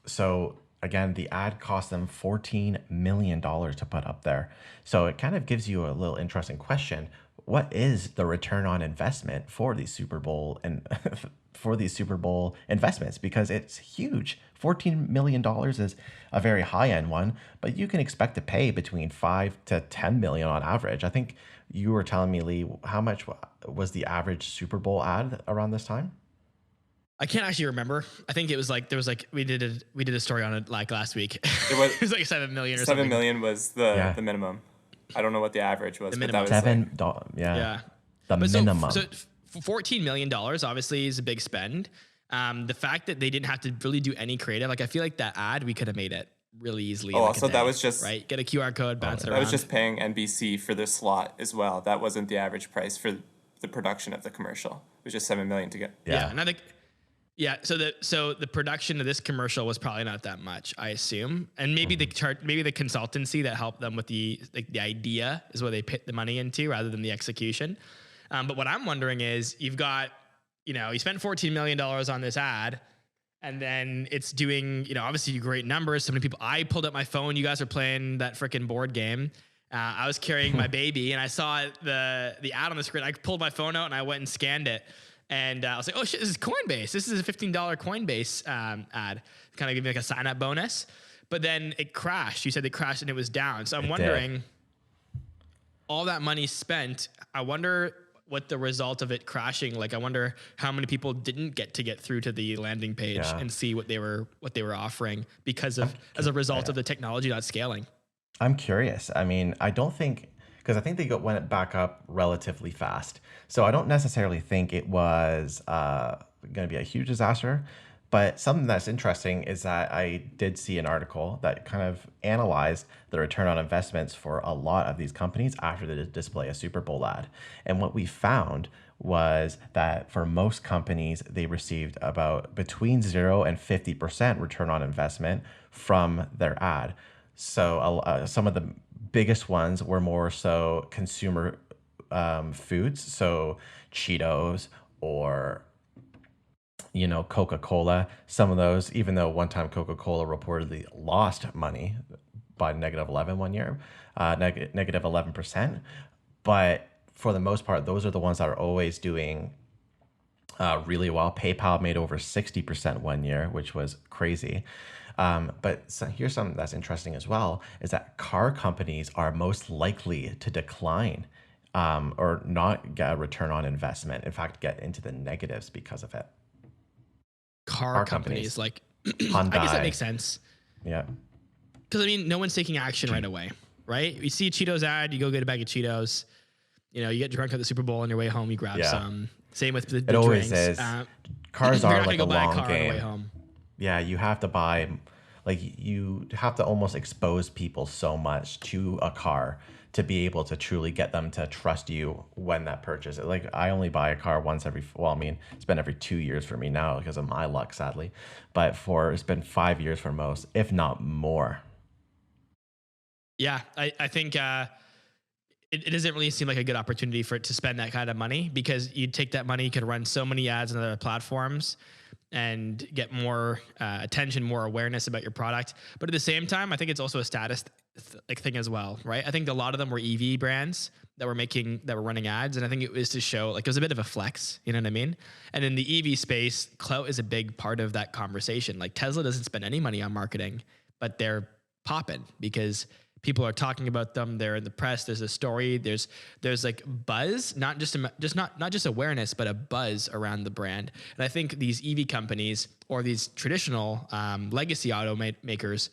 So again, the ad cost them $14 million to put up there. So it kind of gives you a little interesting question. What is the return on investment for these Super Bowl and for these Super Bowl investments? Because it's huge. $14 million is a very high end one, but you can expect to pay between 5 to 10 million on average. I think you were telling me, Lee, how much was the average Super Bowl ad around this time? I can't actually remember. I think it was like we did a story on it like last week. It was like 7 million or 7 something. 7 million was the minimum. I don't know what the average was, but that was $7. Yeah. The minimum. So $14 million obviously is a big spend. The fact that they didn't have to really do any creative, like I feel like that ad, we could have made it really easily. Oh, so that was just right. Get a QR code, bounce it around. That was just paying NBC for the slot as well. That wasn't the average price for the production of the commercial. It was just 7 million to get. Yeah, and I think. Yeah, so the production of this commercial was probably not that much, I assume, and maybe the consultancy that helped them with the idea is what they put the money into rather than the execution. But what I'm wondering is, you've got, you spent $14 million on this ad, and then it's doing, obviously great numbers. So many people. I pulled up my phone. You guys are playing that freaking board game. I was carrying my baby, and I saw the ad on the screen. I pulled my phone out and I went and scanned it. And I was like, oh shit, this is Coinbase. This is a $15 Coinbase ad. Kind of give me like a sign up bonus. But then it crashed. You said it crashed and it was down. So I'm wondering, all that money spent, I wonder what the result of it crashing, like I wonder how many people didn't get through to the landing page and see what they were offering because of as a result of the technology not scaling. I'm curious. I mean, I don't think, because I think they went back up relatively fast. So I don't necessarily think it was going to be a huge disaster. But something that's interesting is that I did see an article that kind of analyzed the return on investments for a lot of these companies after they display a Super Bowl ad. And what we found was that for most companies, they received about between 0 and 50% return on investment from their ad. So some of the biggest ones were more so consumer foods, so Cheetos or Coca-Cola. Some of those, even though one time Coca-Cola reportedly lost money by -11 one year, negative 11%. But for the most part, those are the ones that are always doing really well. PayPal made over 60% one year, which was crazy. Here's something that's interesting as well, is that car companies are most likely to decline or not get a return on investment. In fact, get into the negatives because of it. Car companies like Hyundai. I guess that makes sense. Yeah. Because no one's taking action right away, right? You see a Cheetos ad, you go get a bag of Cheetos. You get drunk at the Super Bowl on your way home, you grab some. Same with the drinks. Always is. Cars are like a long game. On the way home. Yeah, you have to buy, you have to almost expose people so much to a car to be able to truly get them to trust you when that purchase. I only buy a car once it's been every 2 years for me now because of my luck, sadly. But it's been 5 years for most, if not more. Yeah, I think it doesn't really seem like a good opportunity for it to spend that kind of money, because you take that money, you could run so many ads on other platforms and get more attention, more awareness about your product. But at the same time, I think it's also a status thing as well, right? I think a lot of them were EV brands that were running ads, and I think it was to show it was a bit of a flex, you know what I mean? And in the EV space, clout is a big part of that conversation. Like Tesla doesn't spend any money on marketing, but they're popping because People are talking about them. They're in the press. There's a story. There's like buzz, not just awareness, but a buzz around the brand. And I think these EV companies or these traditional legacy automakers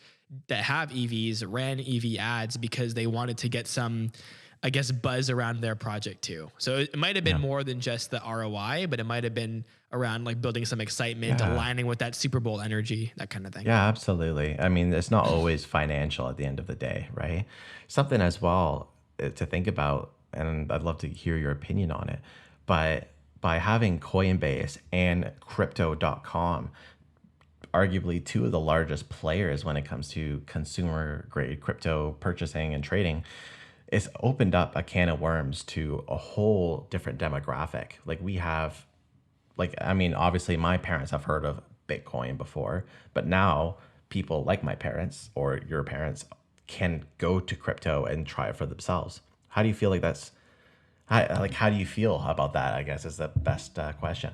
that have EVs ran EV ads because they wanted to get some, I guess, buzz around their project too. So it might have been more than just the ROI, but it might have been around like building some excitement, aligning with that Super Bowl energy, that kind of thing. Yeah, absolutely. I mean, it's not always financial at the end of the day, right? Something as well to think about, and I'd love to hear your opinion on it, but by having Coinbase and crypto.com, arguably two of the largest players when it comes to consumer grade crypto purchasing and trading, it's opened up a can of worms to a whole different demographic. Like we have, like, I mean, obviously my parents have heard of Bitcoin before, but now people like my parents or your parents can go to crypto and try it for themselves. How do you feel like that's, how do you feel about that? I guess is the best question.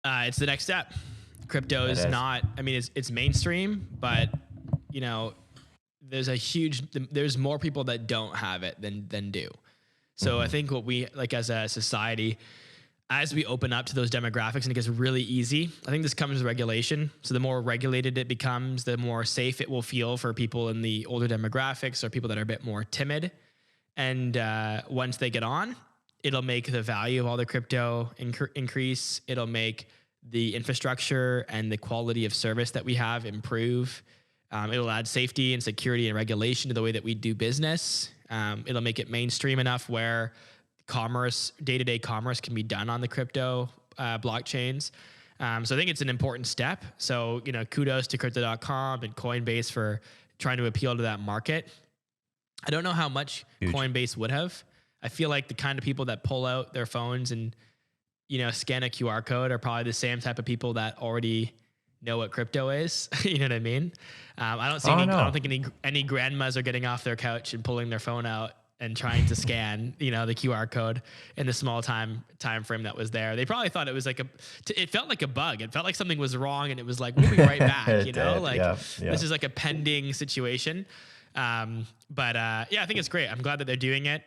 It's the next step. Crypto is not, I mean, it's mainstream, but you know, there's more people that don't have it than do. So I think what we like as a society, as we open up to those demographics and it gets really easy, I think this comes with regulation. So the more regulated it becomes, the more safe it will feel for people in the older demographics or people that are a bit more timid. And once they get on, it'll make the value of all the crypto increase. It'll make the infrastructure and the quality of service that we have improve. It'll add safety and security and regulation to the way that we do business. It'll make it mainstream enough where commerce, day-to-day commerce can be done on the crypto blockchains. So I think it's an important step. So, you know, kudos to crypto.com and Coinbase for trying to appeal to that market. I don't know how much Coinbase would have. I feel like the kind of people that pull out their phones and, you know, scan a QR code are probably the same type of people that already know what crypto is. You know what I mean? I don't think any grandmas are getting off their couch and pulling their phone out and trying to scan, you know, the QR code in the small time frame that was there. They probably thought it was like it felt like a bug. It felt like something was wrong and it was like, we'll be right back, you know, this is like a pending situation. But I think it's great. I'm glad that they're doing it.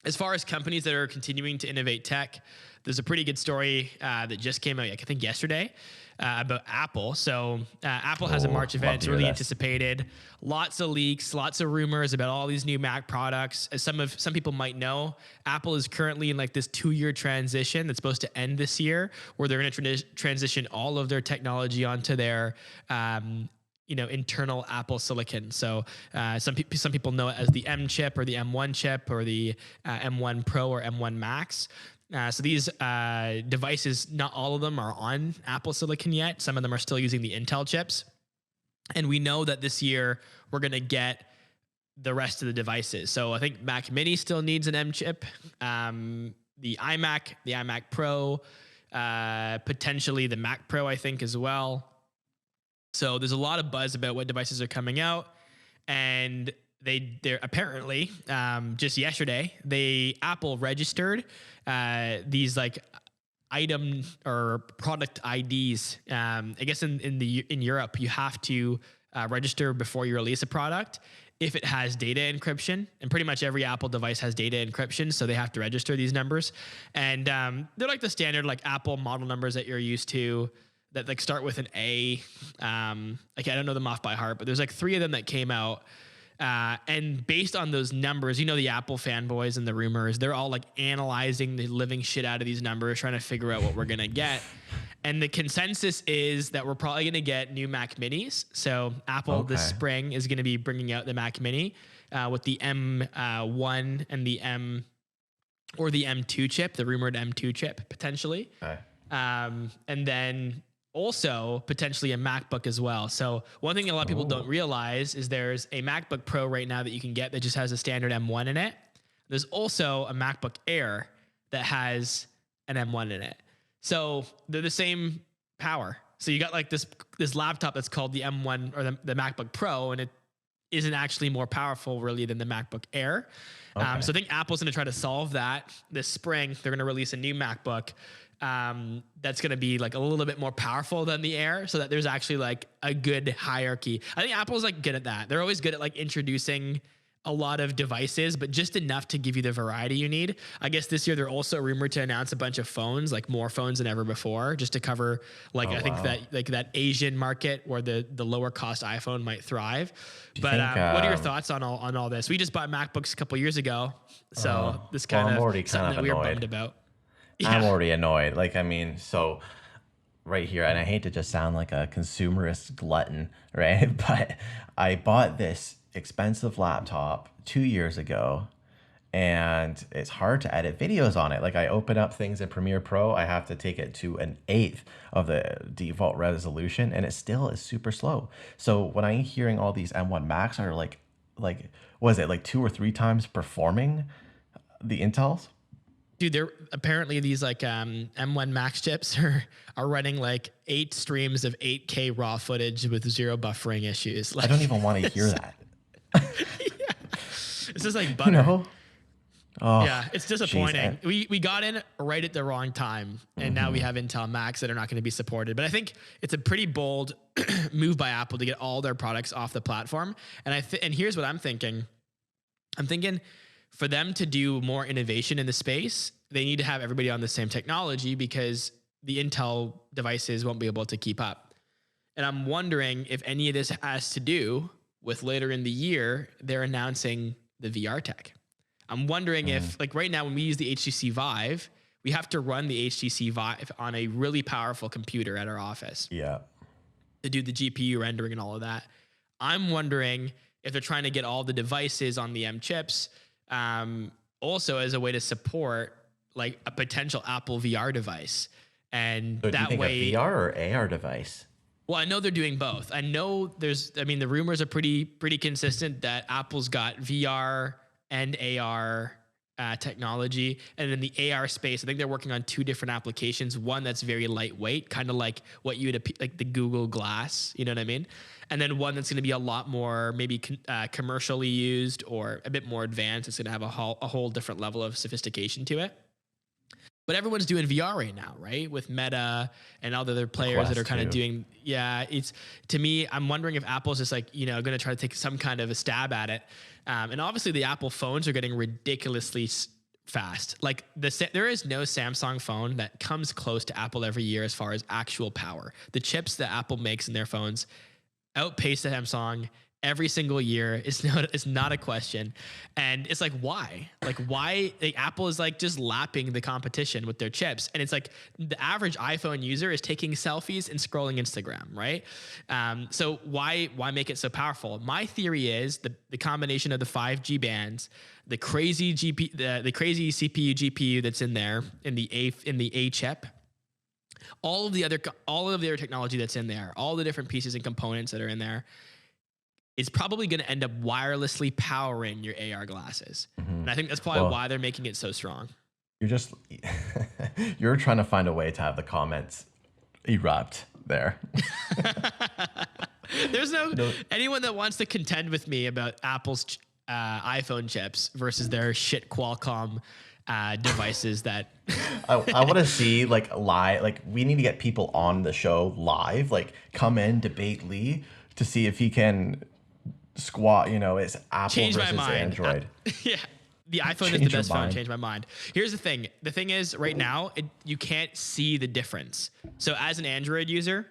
As far as companies that are continuing to innovate tech, there's a pretty good story that just came out, I think yesterday, about Apple. So Apple has a March event. It's really anticipated. Lots of leaks, lots of rumors about all these new Mac products. As some people might know, Apple is currently in like this 2-year transition that's supposed to end this year, where they're going to transition all of their technology onto their internal Apple silicon. So some people know it as the M chip or the M1 chip or the M1 Pro or M1 Max. So these devices, not all of them are on Apple silicon yet. Some of them are still using the Intel chips. And we know that this year we're going to get the rest of the devices. So I think Mac Mini still needs an M chip. The iMac Pro, potentially the Mac Pro, I think as well. So there's a lot of buzz about what devices are coming out, and they're apparently just yesterday Apple registered these like item or product IDs. I guess in Europe you have to register before you release a product if it has data encryption, and pretty much every Apple device has data encryption, so they have to register these numbers. And they're like the standard like Apple model numbers that you're used to, that like start with an A. Like I don't know them off by heart, but there's like 3 of them that came out. And based on those numbers, you know, the Apple fanboys and the rumors, they're all like analyzing the living shit out of these numbers, trying to figure out what we're going to get. And the consensus is that we're probably going to get new Mac Minis. So Apple this spring is going to be bringing out the Mac Mini with the M1 and the M2 chip, the rumored M2 chip potentially. Okay. And then also potentially a MacBook as well. So one thing a lot of people don't realize is there's a MacBook Pro right now that you can get that just has a standard M1 in it. There's also a MacBook Air that has an M1 in it. So they're the same power. So you got like this laptop that's called the M1 or the MacBook Pro, and it isn't actually more powerful really than the MacBook Air. So I think Apple's going to try to solve that this spring. They're going to release a new MacBook that's going to be like a little bit more powerful than the Air, so that there's actually like a good hierarchy. I think Apple's like good at that. They're always good at like introducing a lot of devices, but just enough to give you the variety you need. I guess this year they're also rumored to announce a bunch of phones, like more phones than ever before, just to cover like I think that like that Asian market where the lower cost iPhone might thrive. But what are your thoughts on all this? We just bought MacBooks a couple years ago, so this kind I'm of already something kind of that we were annoyed. bummed about. I'm already annoyed. Like, I mean, so right here, and I hate to just sound like a consumerist glutton, right? But I bought this expensive laptop 2 years ago, and it's hard to edit videos on it. Like, I open up things in Premiere Pro, I have to take it to an eighth of the default resolution, and it still is super slow. So when I'm hearing all these M1 Max are like was it like 2 or 3 times performing the Intels? Dude, they're apparently these like M1 Max chips are running like 8 streams of 8K raw footage with 0 buffering issues. Like, I don't even want to hear that. Yeah. This is like butter. You know? Oh, yeah, it's disappointing. Geez, We got in right at the wrong time, and now we have Intel Macs that are not going to be supported. But I think it's a pretty bold move by Apple to get all their products off the platform. And and here's what I'm thinking. I'm thinking for them to do more innovation in the space, they need to have everybody on the same technology because the Intel devices won't be able to keep up. And I'm wondering if any of this has to do with later in the year, they're announcing the VR tech. I'm wondering if, like right now, when we use the HTC Vive, we have to run the HTC Vive on a really powerful computer at our office. Yeah. To do the GPU rendering and all of that. I'm wondering if they're trying to get all the devices on the M chips, also as a way to support like a potential Apple VR device. And So do you that think way, a VR or AR device? well, I know they're doing both. I know the rumors are pretty consistent that Apple's got VR and AR technology. And in the AR space, I think they're working on 2 different applications. One that's very lightweight, kind of like what you would, like the Google Glass, you know what I mean? And then one that's going to be a lot more maybe commercially used or a bit more advanced. It's going to have a whole different level of sophistication to it. But everyone's doing VR right now, right? With Meta and all the other players that are kind of doing, it's, to me, I'm wondering if Apple's just like, going to try to take some kind of a stab at it. And obviously the Apple phones are getting ridiculously fast. Like there is no Samsung phone that comes close to Apple every year as far as actual power. The chips that Apple makes in their phones outpace the Samsung every single year. It's not a question. And it's like, why? Like Apple is like just lapping the competition with their chips. And it's like the average iPhone user is taking selfies and scrolling Instagram, right? So why make it so powerful? My theory is the combination of the 5G bands, the crazy the crazy CPU GPU that's in there in the A chip, all of the other technology that's in there, all the different pieces and components that are in there, is probably going to end up wirelessly powering your AR glasses. And I think that's probably why they're making it so strong. You're trying to find a way to have the comments erupt there. There's no anyone that wants to contend with me about Apple's iPhone chips versus their shit Qualcomm devices that I want to see like live, like we need to get people on the show live, like come in, debate Lee to see if he can squat, it's Apple change versus my mind. Android. Yeah. The iPhone is the best phone. Change my mind. Here's the thing. The thing is right now, you can't see the difference. So as an Android user,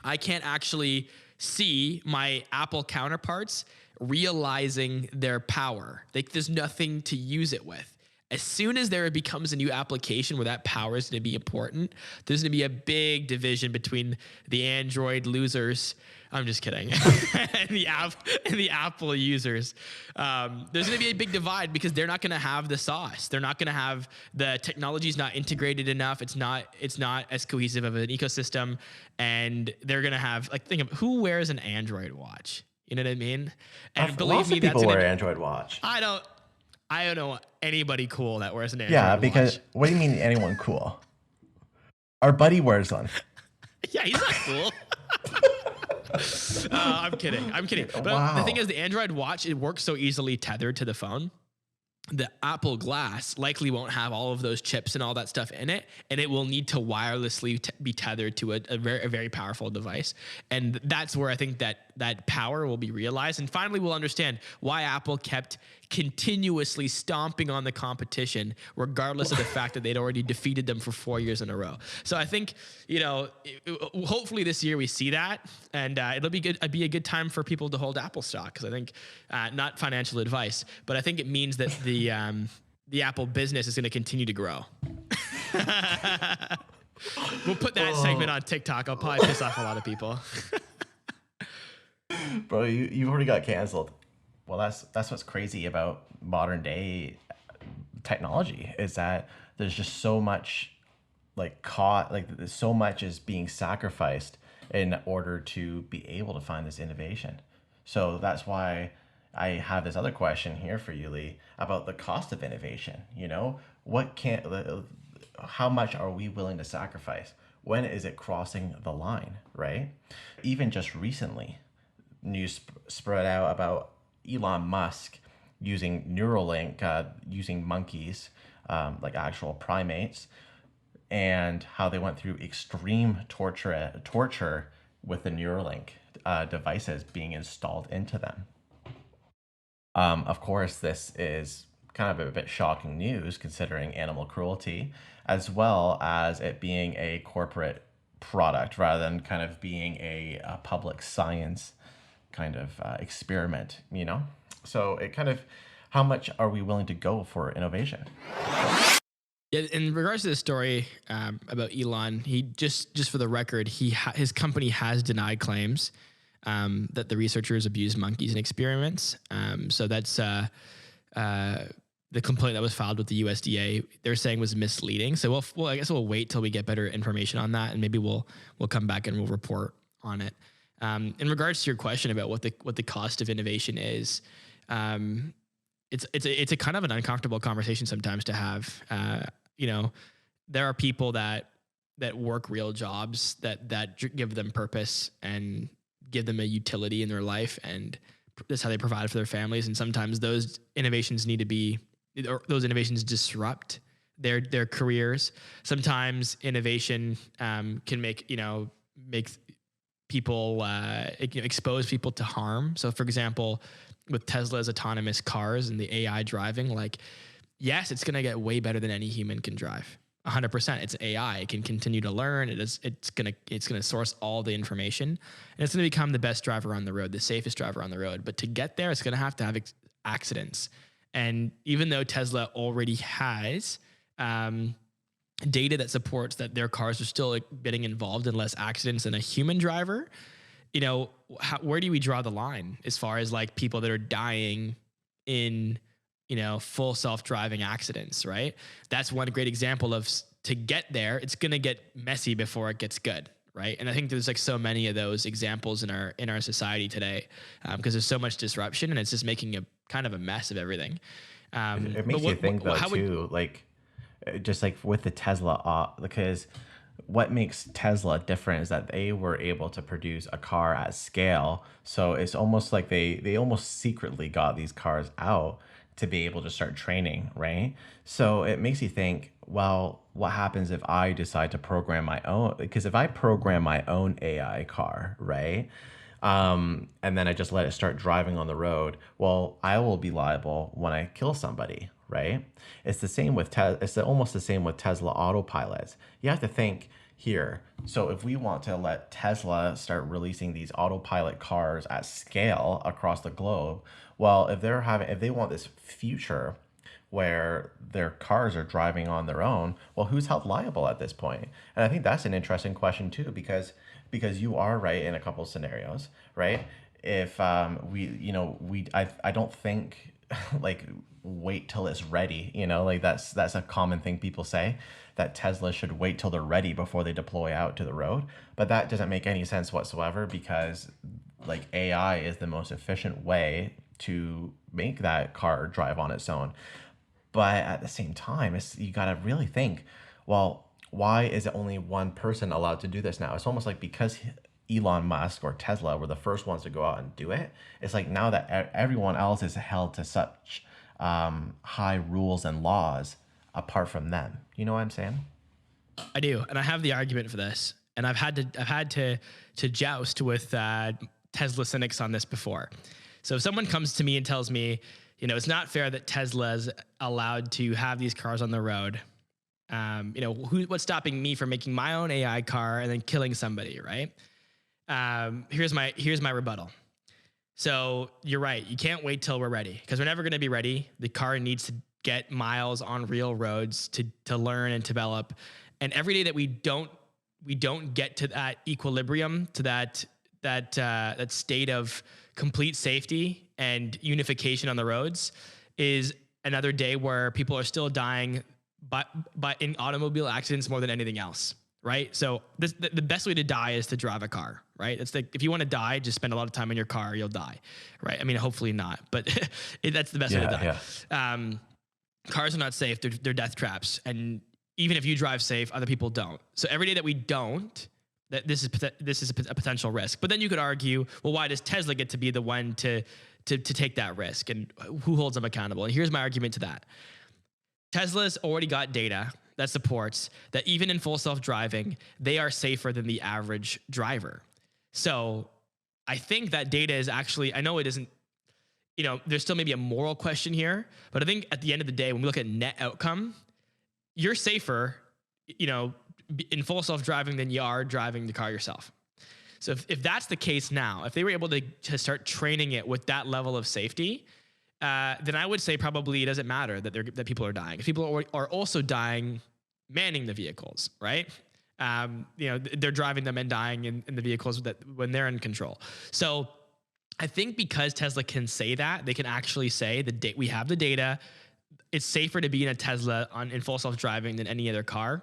I can't actually see my Apple counterparts realizing their power. There's nothing to use it with. As soon as there becomes a new application where that power is going to be important, there's going to be a big division between the Android losers. I'm just kidding. and the Apple users. There's going to be a big divide because they're not going to have the sauce. They're not going to have the technology's not integrated enough. It's not as cohesive of an ecosystem, and they're going to have think of who wears an Android watch. You know what I mean? And believe me, people wear Android watch. I don't know anybody cool that wears an Android watch. Yeah, because what do you mean anyone cool? Our buddy wears one. Yeah, he's not cool. I'm kidding. But the thing is, the Android watch, it works so easily tethered to the phone the Apple Glass likely won't have all of those chips and all that stuff in it, and it will need to wirelessly be tethered to a very powerful device. And that's where I think that power will be realized. And finally, we'll understand why Apple kept continuously stomping on the competition, regardless of the fact that they'd already defeated them for 4 years in a row. So I think, hopefully this year we see that, and it'll be good. It'd be a good time for people to hold Apple stock, because I think, not financial advice, but I think it means that the Apple business is going to continue to grow. We'll put that segment on TikTok. I'll probably piss off a lot of people. Bro, you've already got canceled. Well, that's what's crazy about modern day technology, is that there's just so much so much is being sacrificed in order to be able to find this innovation. So that's why I have this other question here for you, Lee, about the cost of innovation. How much are we willing to sacrifice? When is it crossing the line, right? Even just recently, news spread out about Elon Musk using Neuralink, using monkeys, like actual primates, and how they went through extreme torture with the Neuralink devices being installed into them. Of course, this is kind of a bit shocking news considering animal cruelty, as well as it being a corporate product rather than kind of being a public science kind of experiment, So it kind of, how much are we willing to go for innovation? Yeah, in regards to the story about Elon, he just for the record, his company has denied claims that the researchers abused monkeys in experiments. So that's the complaint that was filed with the USDA. They're saying was misleading. So I guess we'll wait till we get better information on that, and maybe we'll come back and we'll report on it. In regards to your question about what the cost of innovation is, it's a kind of an uncomfortable conversation sometimes to have. There are people that work real jobs that give them purpose and give them a utility in their life, and that's how they provide for their families. And sometimes those innovations disrupt their careers. Sometimes innovation can make people expose people to harm. So, for example, with Tesla's autonomous cars and the AI driving, yes, it's going to get way better than any human can drive. 100%. It's AI. It can continue to learn. It's going to source all the information, and it's going to become the best driver on the road, the safest driver on the road. But to get there, it's going to have accidents. And even though Tesla already has data that supports that their cars are still getting involved in less accidents than a human driver, where do we draw the line as far as people that are dying in full self-driving accidents, right? That's one great example of, to get there, it's going to get messy before it gets good, right? And I think there's so many of those examples in our society today, because there's so much disruption, and it's just making a kind of a mess of everything. It makes you think just with the Tesla, because what makes Tesla different is that they were able to produce a car at scale. So it's almost like they almost secretly got these cars out to be able to start training, right? So it makes you think, well, what happens if I decide to program my own? Because if I program my own AI car, right? And then I just let it start driving on the road, well, I will be liable when I kill somebody, right? It's the same with it's almost the same with Tesla autopilots. You have to think here. So if we want to let Tesla start releasing these autopilot cars at scale across the globe, well, if they want this future where their cars are driving on their own, well, who's held liable at this point? And I think that's an interesting question too, because you are right in a couple of scenarios, right? If I don't think wait till it's ready, that's a common thing people say, that Tesla should wait till they're ready before they deploy out to the road. But that doesn't make any sense whatsoever, because AI is the most efficient way to make that car drive on its own. But at the same time, you got to really think, well, why is it only one person allowed to do this now? It's almost like because Elon Musk or Tesla were the first ones to go out and do it, it's like now that everyone else is held to such high rules and laws apart from them. You know what I'm saying? I do, and I have the argument for this, and I've had to joust with Tesla cynics on this before. So if someone comes to me and tells me, it's not fair that Tesla's allowed to have these cars on the road, what's stopping me from making my own AI car and then killing somebody, right? Here's my rebuttal. So you're right. You can't wait till we're ready, because we're never going to be ready. The car needs to get miles on real roads to learn and develop. And every day that we don't get to that equilibrium, to that state of complete safety and unification on the roads, is another day where people are still dying but in automobile accidents more than anything else, right? So the best way to die is to drive a car, right? It's like, if you want to die, just spend a lot of time in your car, you'll die, right? I mean, hopefully not, but that's the best way to die. Yeah. Cars are not safe. They're death traps. And even if you drive safe, other people don't. So every day that we don't, this is a potential risk. But then you could argue, well, why does Tesla get to be the one to take that risk, and who holds them accountable? And here's my argument to that. Tesla's already got data that supports that even in full self-driving, they are safer than the average driver. So I think that data is actually, I know it isn't, there's still maybe a moral question here, but I think at the end of the day, when we look at net outcome, you're safer, in full self-driving than you are driving the car yourself. So if that's the case now, if they were able to start training it with that level of safety, then I would say probably it doesn't matter that people are dying. If people are also dying manning the vehicles, right? They're driving them and dying in the vehicles when they're in control. So I think because Tesla can say that, they can actually say we have the data. It's safer to be in a Tesla in full self-driving than any other car.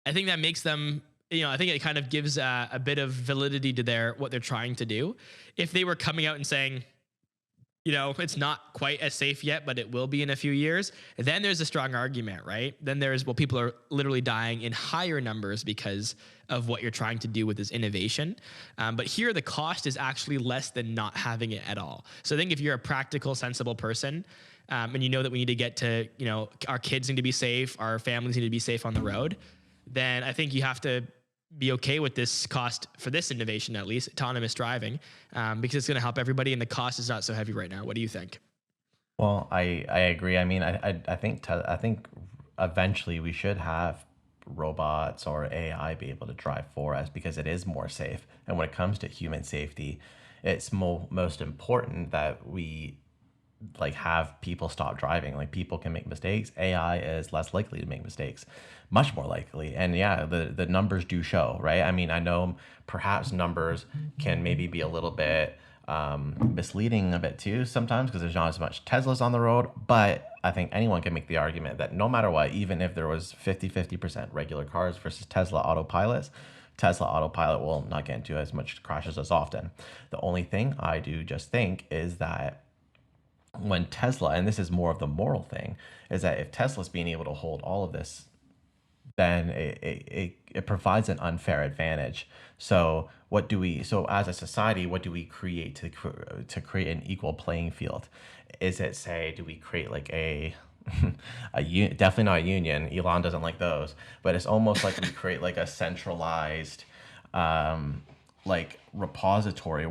I think that makes them, I think it kind of gives a bit of validity to what they're trying to do. If they were coming out and saying, it's not quite as safe yet, but it will be in a few years, then there's a strong argument, right? Then people are literally dying in higher numbers because of what you're trying to do with this innovation. But here, the cost is actually less than not having it at all. So I think if you're a practical, sensible person, and that we need to get to, our kids need to be safe, our families need to be safe on the road, then I think you have to be okay with this cost for this innovation, at least autonomous driving, because it's going to help everybody, and the cost is not so heavy right now. What do you think? Well, I agree. I mean, I think eventually we should have robots or AI be able to drive for us, because it is more safe. And when it comes to human safety, it's most important that we have people stop driving. People can make mistakes. AI is less likely to make mistakes, much more likely. And yeah, the numbers do show, right? I mean, I know perhaps numbers can maybe be a little bit misleading a bit too sometimes, because there's not as much Teslas on the road, but I think anyone can make the argument that no matter what, even if there was 50% regular cars versus Tesla autopilot will not get into as much crashes as often. The only thing I do just think is that when Tesla, and this is more of the moral thing, is that if Tesla's being able to hold all of this, then it provides an unfair advantage. So as a society, what do we create to create an equal playing field? Is it, say, do we create definitely not a union. Elon doesn't like those, but it's almost like we create a centralized repository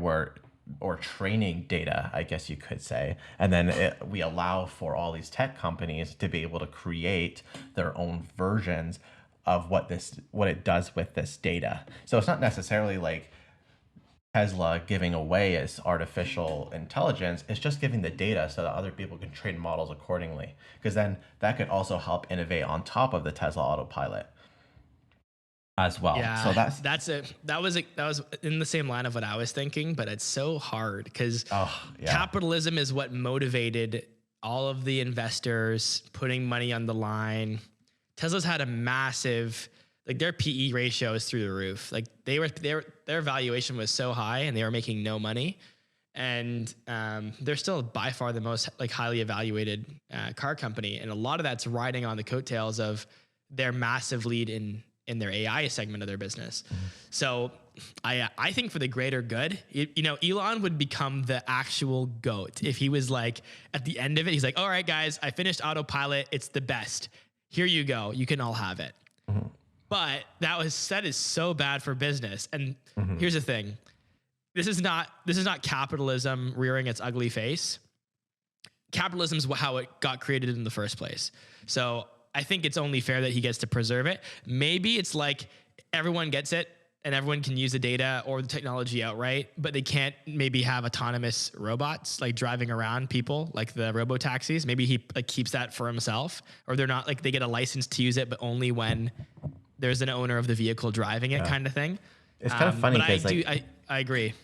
or training data, I guess you could say. And then we allow for all these tech companies to be able to create their own versions of what it does with this data. So it's not necessarily Tesla giving away its artificial intelligence. It's just giving the data so that other people can train models accordingly. Because then that could also help innovate on top of the Tesla autopilot as well. Yeah, so that was in the same line of what I was thinking, but it's so hard because capitalism is what motivated all of the investors putting money on the line. Tesla's had a massive, their PE ratio is through the roof. Their valuation was so high and they were making no money. And they're still by far the most highly evaluated car company. And a lot of that's riding on the coattails of their massive lead in in their AI segment of their business. So I think for the greater good, Elon would become the actual GOAT if he was like at the end of it, he's like, all right, guys, I finished autopilot. It's the best. Here you go. You can all have it. But that is so bad for business. And here's the thing. This is not capitalism rearing its ugly face. Capitalism is how it got created in the first place. So I think it's only fair that he gets to preserve it. Maybe it's like everyone gets it and everyone can use the data or the technology outright, but they can't maybe have autonomous robots like driving around people like the robo-taxis. Maybe he like keeps that for himself, or they're not like they get a license to use it, but only when there's an owner of the vehicle driving it, kind of thing. It's kind of funny because I agree.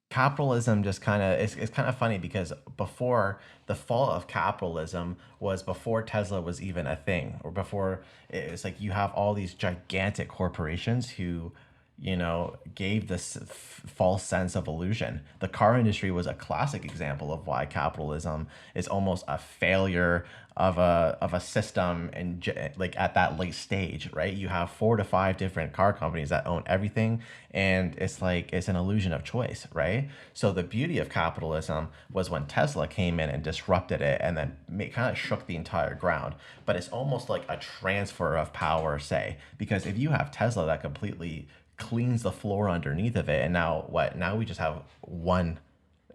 Capitalism just kind of it's kind of funny because before the fall of capitalism was before Tesla was even a thing, or before it's like you have all these gigantic corporations who gave this false sense of illusion. The car industry was a classic example of why capitalism is almost a failure of a system, and like at that late stage, right? You have 4 to 5 different car companies that own everything, and it's an illusion of choice, right? So the beauty of capitalism was when Tesla came in and disrupted it, and then kind of shook the entire ground. But it's almost like a transfer of power, say, because if you have Tesla that completely cleans the floor underneath of it, and now we just have one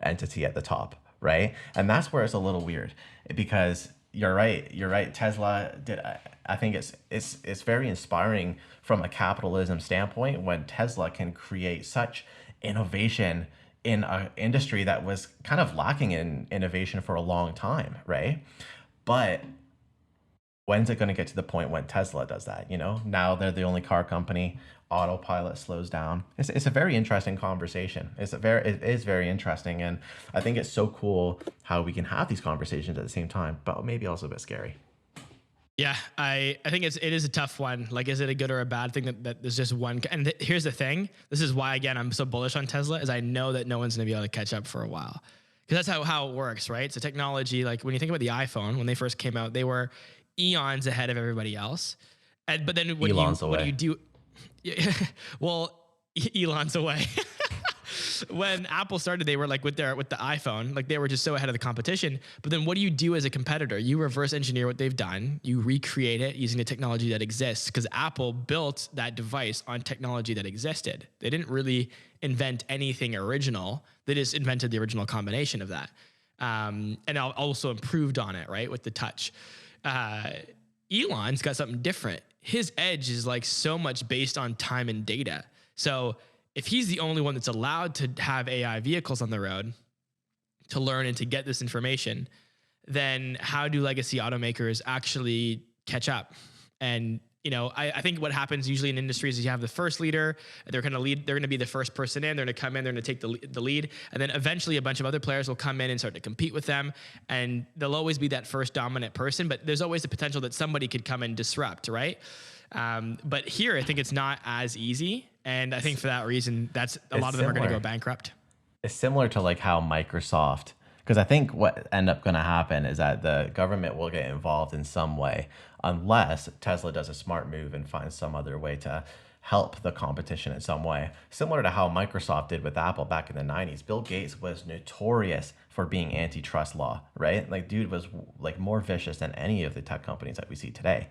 entity at the top, right? And that's where it's a little weird, because you're right, Tesla did. I think it's very inspiring from a capitalism standpoint when Tesla can create such innovation in an industry that was kind of lacking in innovation for a long time, right? But when's it going to get to the point when Tesla does that? Now they're the only car company. Autopilot slows down. It's a very interesting conversation. It is very interesting, and I think it's so cool how we can have these conversations at the same time, but maybe also a bit scary. Yeah, I think it is a tough one. Like, is it a good or a bad thing that there's just one? And here's the thing. This is why, again, I'm so bullish on Tesla, is I know that no one's going to be able to catch up for a while, because that's how it works, right? So technology, like when you think about the iPhone, when they first came out, they were eons ahead of everybody else. But then what do you do? Well, Elon's away. When Apple started, they were like with the iPhone, like they were just so ahead of the competition. But then what do you do as a competitor? You reverse engineer what they've done. You recreate it using the technology that exists, because Apple built that device on technology that existed. They didn't really invent anything original. They just invented the original combination of that. And also improved on it, right, with the touch. Elon's got something different. His edge is like so much based on time and data. So if he's the only one that's allowed to have AI vehicles on the road to learn and to get this information, then how do legacy automakers actually catch up? And I think what happens usually in industries is you have the first leader, they're going to lead, they're going to be the first person in, they're going to come in, they're going to take the lead. And then eventually a bunch of other players will come in and start to compete with them. And there'll always be that first dominant person, but there's always the potential that somebody could come and disrupt, right? But here, I think it's not as easy. And I think for that reason, a lot of them are going to go bankrupt. It's similar to like how Microsoft, because I think what end up going to happen is that the government will get involved in some way, unless Tesla does a smart move and finds some other way to help the competition in some way. Similar to how Microsoft did with Apple back in the 90s. Bill Gates was notorious for being antitrust law, right? Like, dude was like more vicious than any of the tech companies that we see today.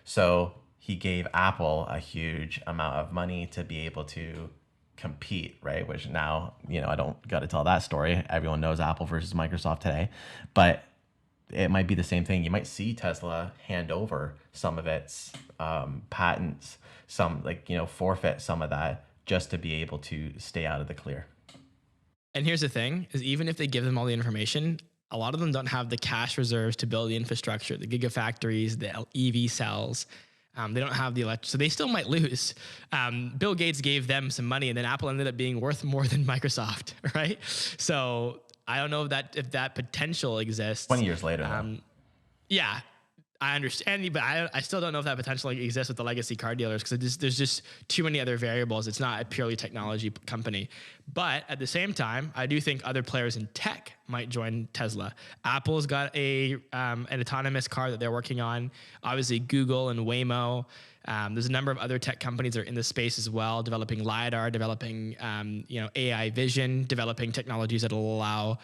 So he gave Apple a huge amount of money to be able to compete, right? Which now, I don't got to tell that story. Everyone knows Apple versus Microsoft today, but it might be the same thing. You might see Tesla hand over some of its patents, some forfeit some of that just to be able to stay out of the clear. And here's the thing, is even if they give them all the information, a lot of them don't have the cash reserves to build the infrastructure, the gigafactories, the EV cells. They don't have the electric, so they still might lose. Bill Gates gave them some money, and then Apple ended up being worth more than Microsoft, right? So I don't know if that potential exists. 20 years later, yeah, I understand you, but I still don't know if that potential exists with the legacy car dealers because there's just too many other variables. It's not a purely technology company. But at the same time, I do think other players in tech might join Tesla. Apple's got an autonomous car that they're working on. Obviously, Google and Waymo. There's a number of other tech companies that are in the space as well, developing LiDAR, developing AI vision, developing technologies that will allow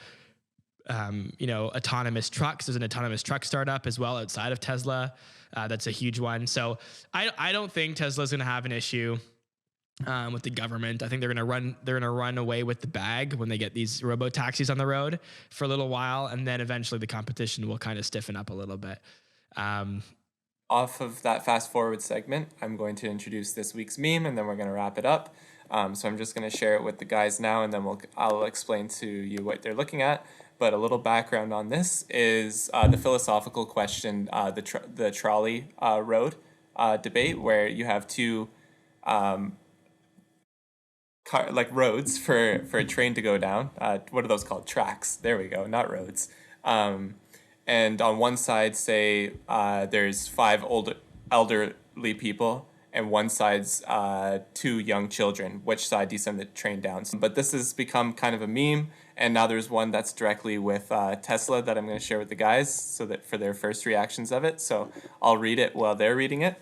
autonomous trucks. There's an autonomous truck startup as well outside of Tesla. That's a huge one. So I don't think Tesla's going to have an issue with the government. I think they're going to run away with the bag when they get these robo taxis on the road for a little while, and then eventually the competition will kind of stiffen up a little bit. Off of that fast forward segment, I'm going to introduce this week's meme, and then we're going to wrap it up. So I'm just going to share it with the guys now, and then I'll explain to you what they're looking at. But a little background on this is the philosophical question, the trolley road debate, where you have two roads for a train to go down. What are those called? Tracks. There we go. Not roads. And on one side, say there's 5 elderly people, and one side's 2 young children. Which side do you send the train down? But this has become kind of a meme, and now there's one that's directly with Tesla that I'm going to share with the guys so that for their first reactions of it. So I'll read it while they're reading it.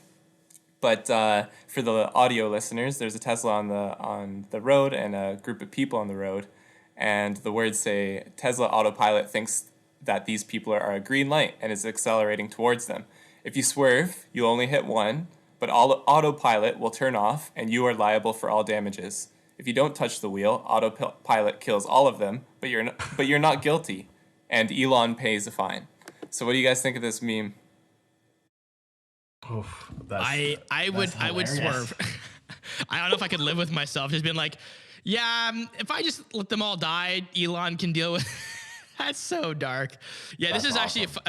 But for the audio listeners, there's a Tesla on the road and a group of people on the road, and the words say, Tesla autopilot thinks that these people are a green light and is accelerating towards them. If you swerve, you only hit one, but autopilot will turn off and you are liable for all damages. If you don't touch the wheel, autopilot kills all of them, but you're not guilty, and Elon pays a fine. So what do you guys think of this meme? Oof, I would swerve. I don't know if I could live with myself just being like, yeah, if I just let them all die, Elon can deal with. That's so dark. Yeah, this is awesome. Actually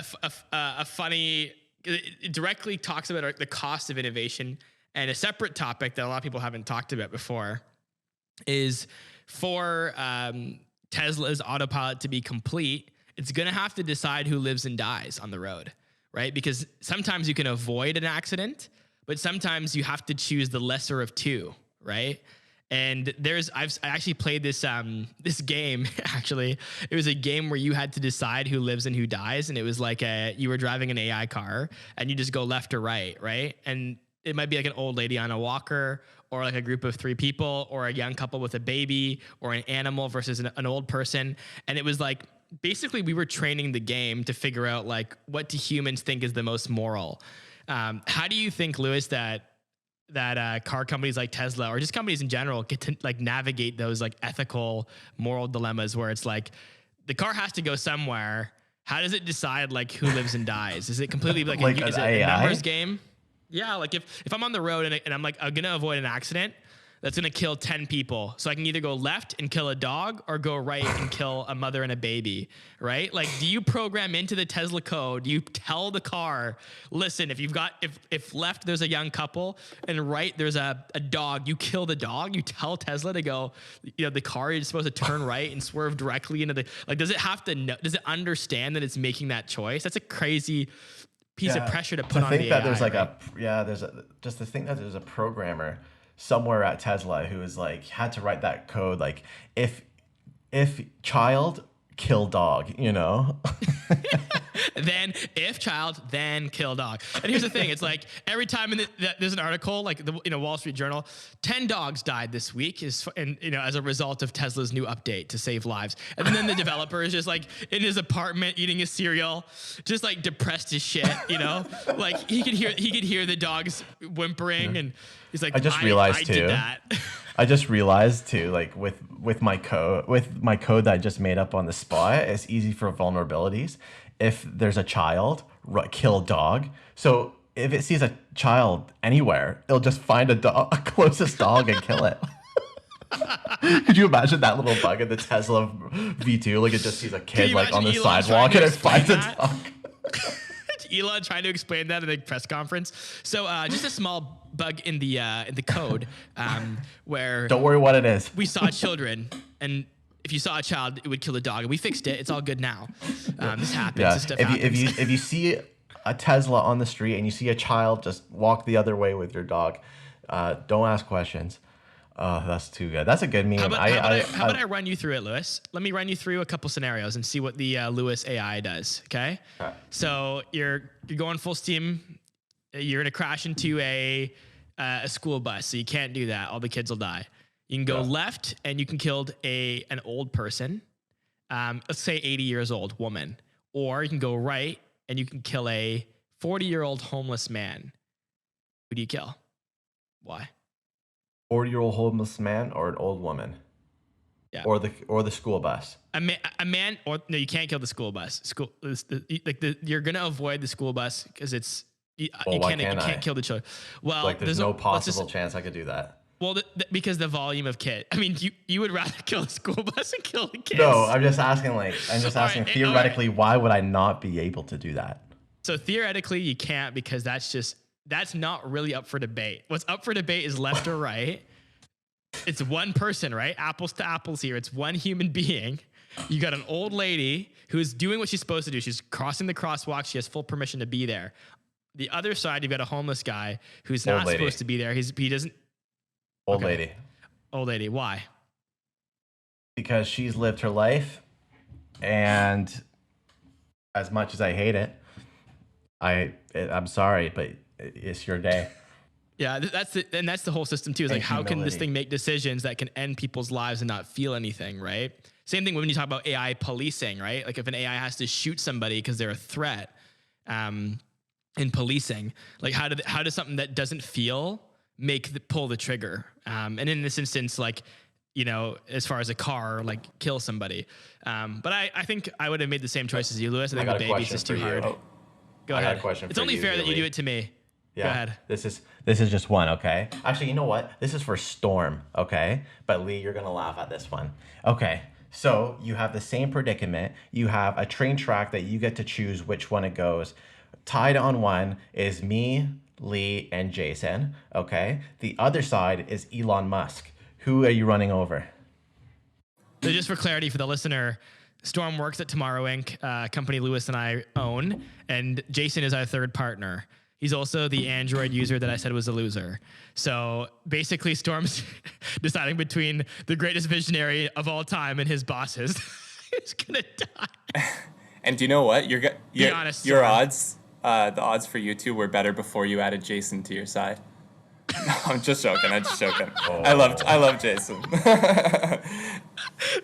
a funny. It directly talks about the cost of innovation, and a separate topic that a lot of people haven't talked about before is for Tesla's autopilot to be complete, it's going to have to decide who lives and dies on the road, right? Because sometimes you can avoid an accident, but sometimes you have to choose the lesser of two, right? And I actually played this game. Actually, it was a game where you had to decide who lives and who dies, and it was like you were driving an AI car, and you just go left or right, and it might be like an old lady on a walker, or like a group of 3 people, or a young couple with a baby, or an animal versus an old person, and it was like basically we were training the game to figure out like what do humans think is the most moral. How do you think, Lewis, that car companies like Tesla or just companies in general get to like navigate those like ethical, moral dilemmas where it's like the car has to go somewhere? How does it decide like who lives and dies? Is it completely like is it a numbers game? Yeah, like if I'm on the road and I'm like I'm gonna avoid an accident that's gonna kill 10 people, so I can either go left and kill a dog or go right and kill a mother and a baby, right? Like, do you program into the Tesla code? Do you tell the car, listen, if left there's a young couple and right there's a dog, you kill the dog? You tell Tesla to go, the car is supposed to turn right and swerve directly into the, like, does it have to know? Does it understand that it's making that choice? That's a crazy piece of pressure to put on the AI. There's like just to think that there's a programmer somewhere at Tesla who is like had to write that code like if child kill dog, then if child then kill dog. And here's the thing, it's like every time there's an article like the Wall Street Journal, 10 dogs died this week as a result of Tesla's new update to save lives. And then the developer is just like in his apartment eating his cereal, just like depressed as shit, like he could hear the dogs whimpering, and he's like, I just realized too. Did that. I just realized too, like with my code that I just made up on the spot, it's easy for vulnerabilities. If there's a child, kill dog. So if it sees a child anywhere, it'll just find a closest dog and kill it. Could you imagine that little bug in the Tesla V2? Like it just sees a kid like on the sidewalk and it finds a dog. Elon trying to explain that at a press conference. So just a small bug in the code where don't worry what it is. We saw children, and if you saw a child, it would kill a dog, and we fixed it. It's all good now. This happens. Yeah. This stuff happens. If you see a Tesla on the street and you see a child, just walk the other way with your dog. Don't ask questions. That's too good. That's a good meme. How about I run you through it, Lewis? Let me run you through a couple scenarios and see what the Lewis AI does. Okay. So you're going full steam. You're gonna crash into a school bus, so you can't do that. All the kids will die. You can go left, and you can kill an old person. Let's say 80 years old woman, or you can go right, and you can kill a 40-year-old homeless man. Who do you kill? Why? 40-year-old homeless man or an old woman? Yeah. Or the school bus. A man, or no, you can't kill the school bus. You're gonna avoid the school bus because it's you can't kill the children. Well, like there's no possible chance I could do that. Well, because the volume of kid. I mean, you would rather kill the school bus and kill the kids. No, I'm just asking theoretically, why would I not be able to do that? So theoretically, you can't because that's not really up for debate. What's up for debate is left or right. It's one person, right? Apples to apples here. It's one human being. You got an old lady who's doing what she's supposed to do. She's crossing the crosswalk. She has full permission to be there. The other side, you've got a homeless guy who's not supposed to be there. He doesn't. Old lady. Old lady. Why? Because she's lived her life, and as much as I hate it, I'm sorry, but it's your day. Yeah, that's the whole system too. Is like, how can this thing make decisions that can end people's lives and not feel anything, right? Same thing when you talk about AI policing, right? Like if an AI has to shoot somebody because they're a threat, in policing, like how does something that doesn't feel pull the trigger? And in this instance, like, you know, as far as a car, like kill somebody. But I think I would have made the same choice as you, Lewis. I think the baby's just too hard. Go ahead. It's only fair that you do it to me. Yeah. Go ahead. This is just one, okay? Actually, you know what? This is for Storm, okay? But Lee, you're gonna laugh at this one. Okay, so you have the same predicament. You have a train track that you get to choose which one it goes. Tied on one is me, Lee, and Jason, okay? The other side is Elon Musk. Who are you running over? So just for clarity for the listener, Storm works at Tomorrow Inc., a company Lewis and I own, and Jason is our third partner. He's also the Android user that I said was a loser. So basically, Storm's deciding between the greatest visionary of all time and his bosses. He's gonna die. And do you know what? Your odds, the odds for you two were better before you added Jason to your side. No, I'm just joking. Oh. I love Jason.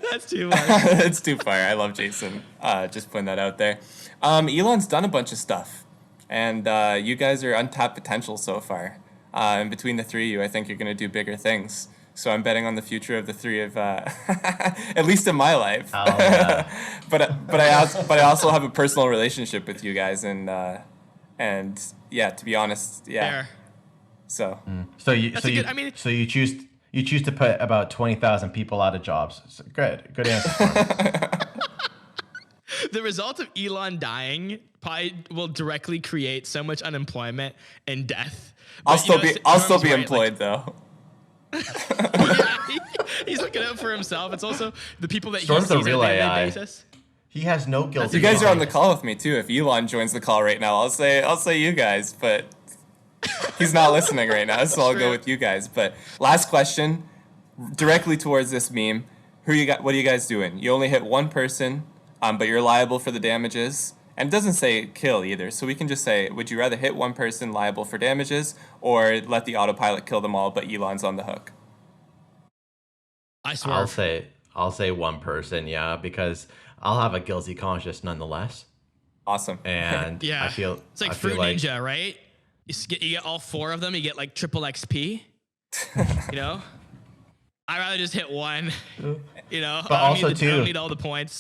That's too much. It's too far. I love Jason. Just putting that out there. Elon's done a bunch of stuff. And you guys are untapped potential so far. And between the three of you, I think you're going to do bigger things. So I'm betting on the future of the three of, at least in my life. Oh, yeah. but I also have a personal relationship with you guys, and yeah, to be honest, yeah. Fair. So so you choose to put about 20,000 people out of jobs. So good answer. The result of Elon dying probably will directly create so much unemployment and death. I'll still be employed though. Yeah, he's looking out for himself. It's also the people that Storm's he sees a real on a daily AI. basis. He has no guilt. You guys are on the call with me too. If Elon joins the call right now, I'll say you guys, but he's not listening right now, so I'll go with you guys. But last question, directly towards this meme. What are you guys doing? You only hit one person, but you're liable for the damages. And it doesn't say kill either, so we can just say, would you rather hit one person liable for damages or let the autopilot kill them all, but Elon's on the hook? I swear. I'll say one person, yeah, because I'll have a guilty conscience nonetheless. Awesome. And yeah, I feel it's like Fruit Ninja, right? You get all four of them, you get like triple XP. You know, I'd rather just hit one. You know, but I don't need all the points.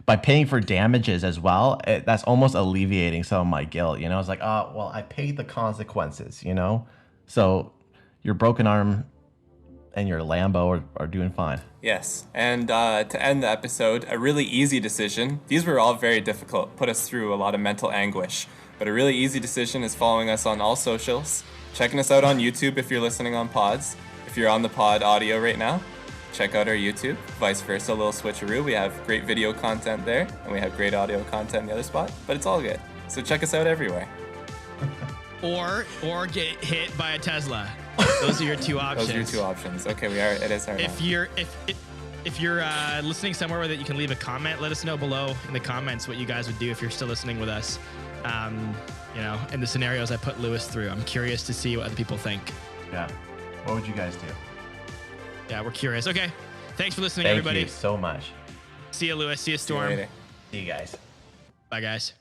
By paying for damages as well, that's almost alleviating some of my guilt. You know, it's like, well, I paid the consequences. You know, so your broken arm and your Lambo are doing fine. Yes, and to end the episode, a really easy decision. These were all very difficult, put us through a lot of mental anguish. But a really easy decision is following us on all socials, checking us out on YouTube if you're listening on pods. If you're on the pod audio right now, check out our YouTube, vice versa, a little switcheroo. We have great video content there, and we have great audio content in the other spot, but it's all good. So check us out everywhere. Or get hit by a Tesla. Those are your two options. Those are your two options. Okay, it is our If you're listening somewhere where that you can leave a comment, let us know below in the comments what you guys would do if you're still listening with us. In the scenarios I put Lewis through, I'm curious to see what other people think. Yeah. What would you guys do? Yeah, we're curious. Okay. Thanks for listening, Thank everybody. you so much. See you, Lewis. See you, Storm. See you later. See you guys. Bye, guys.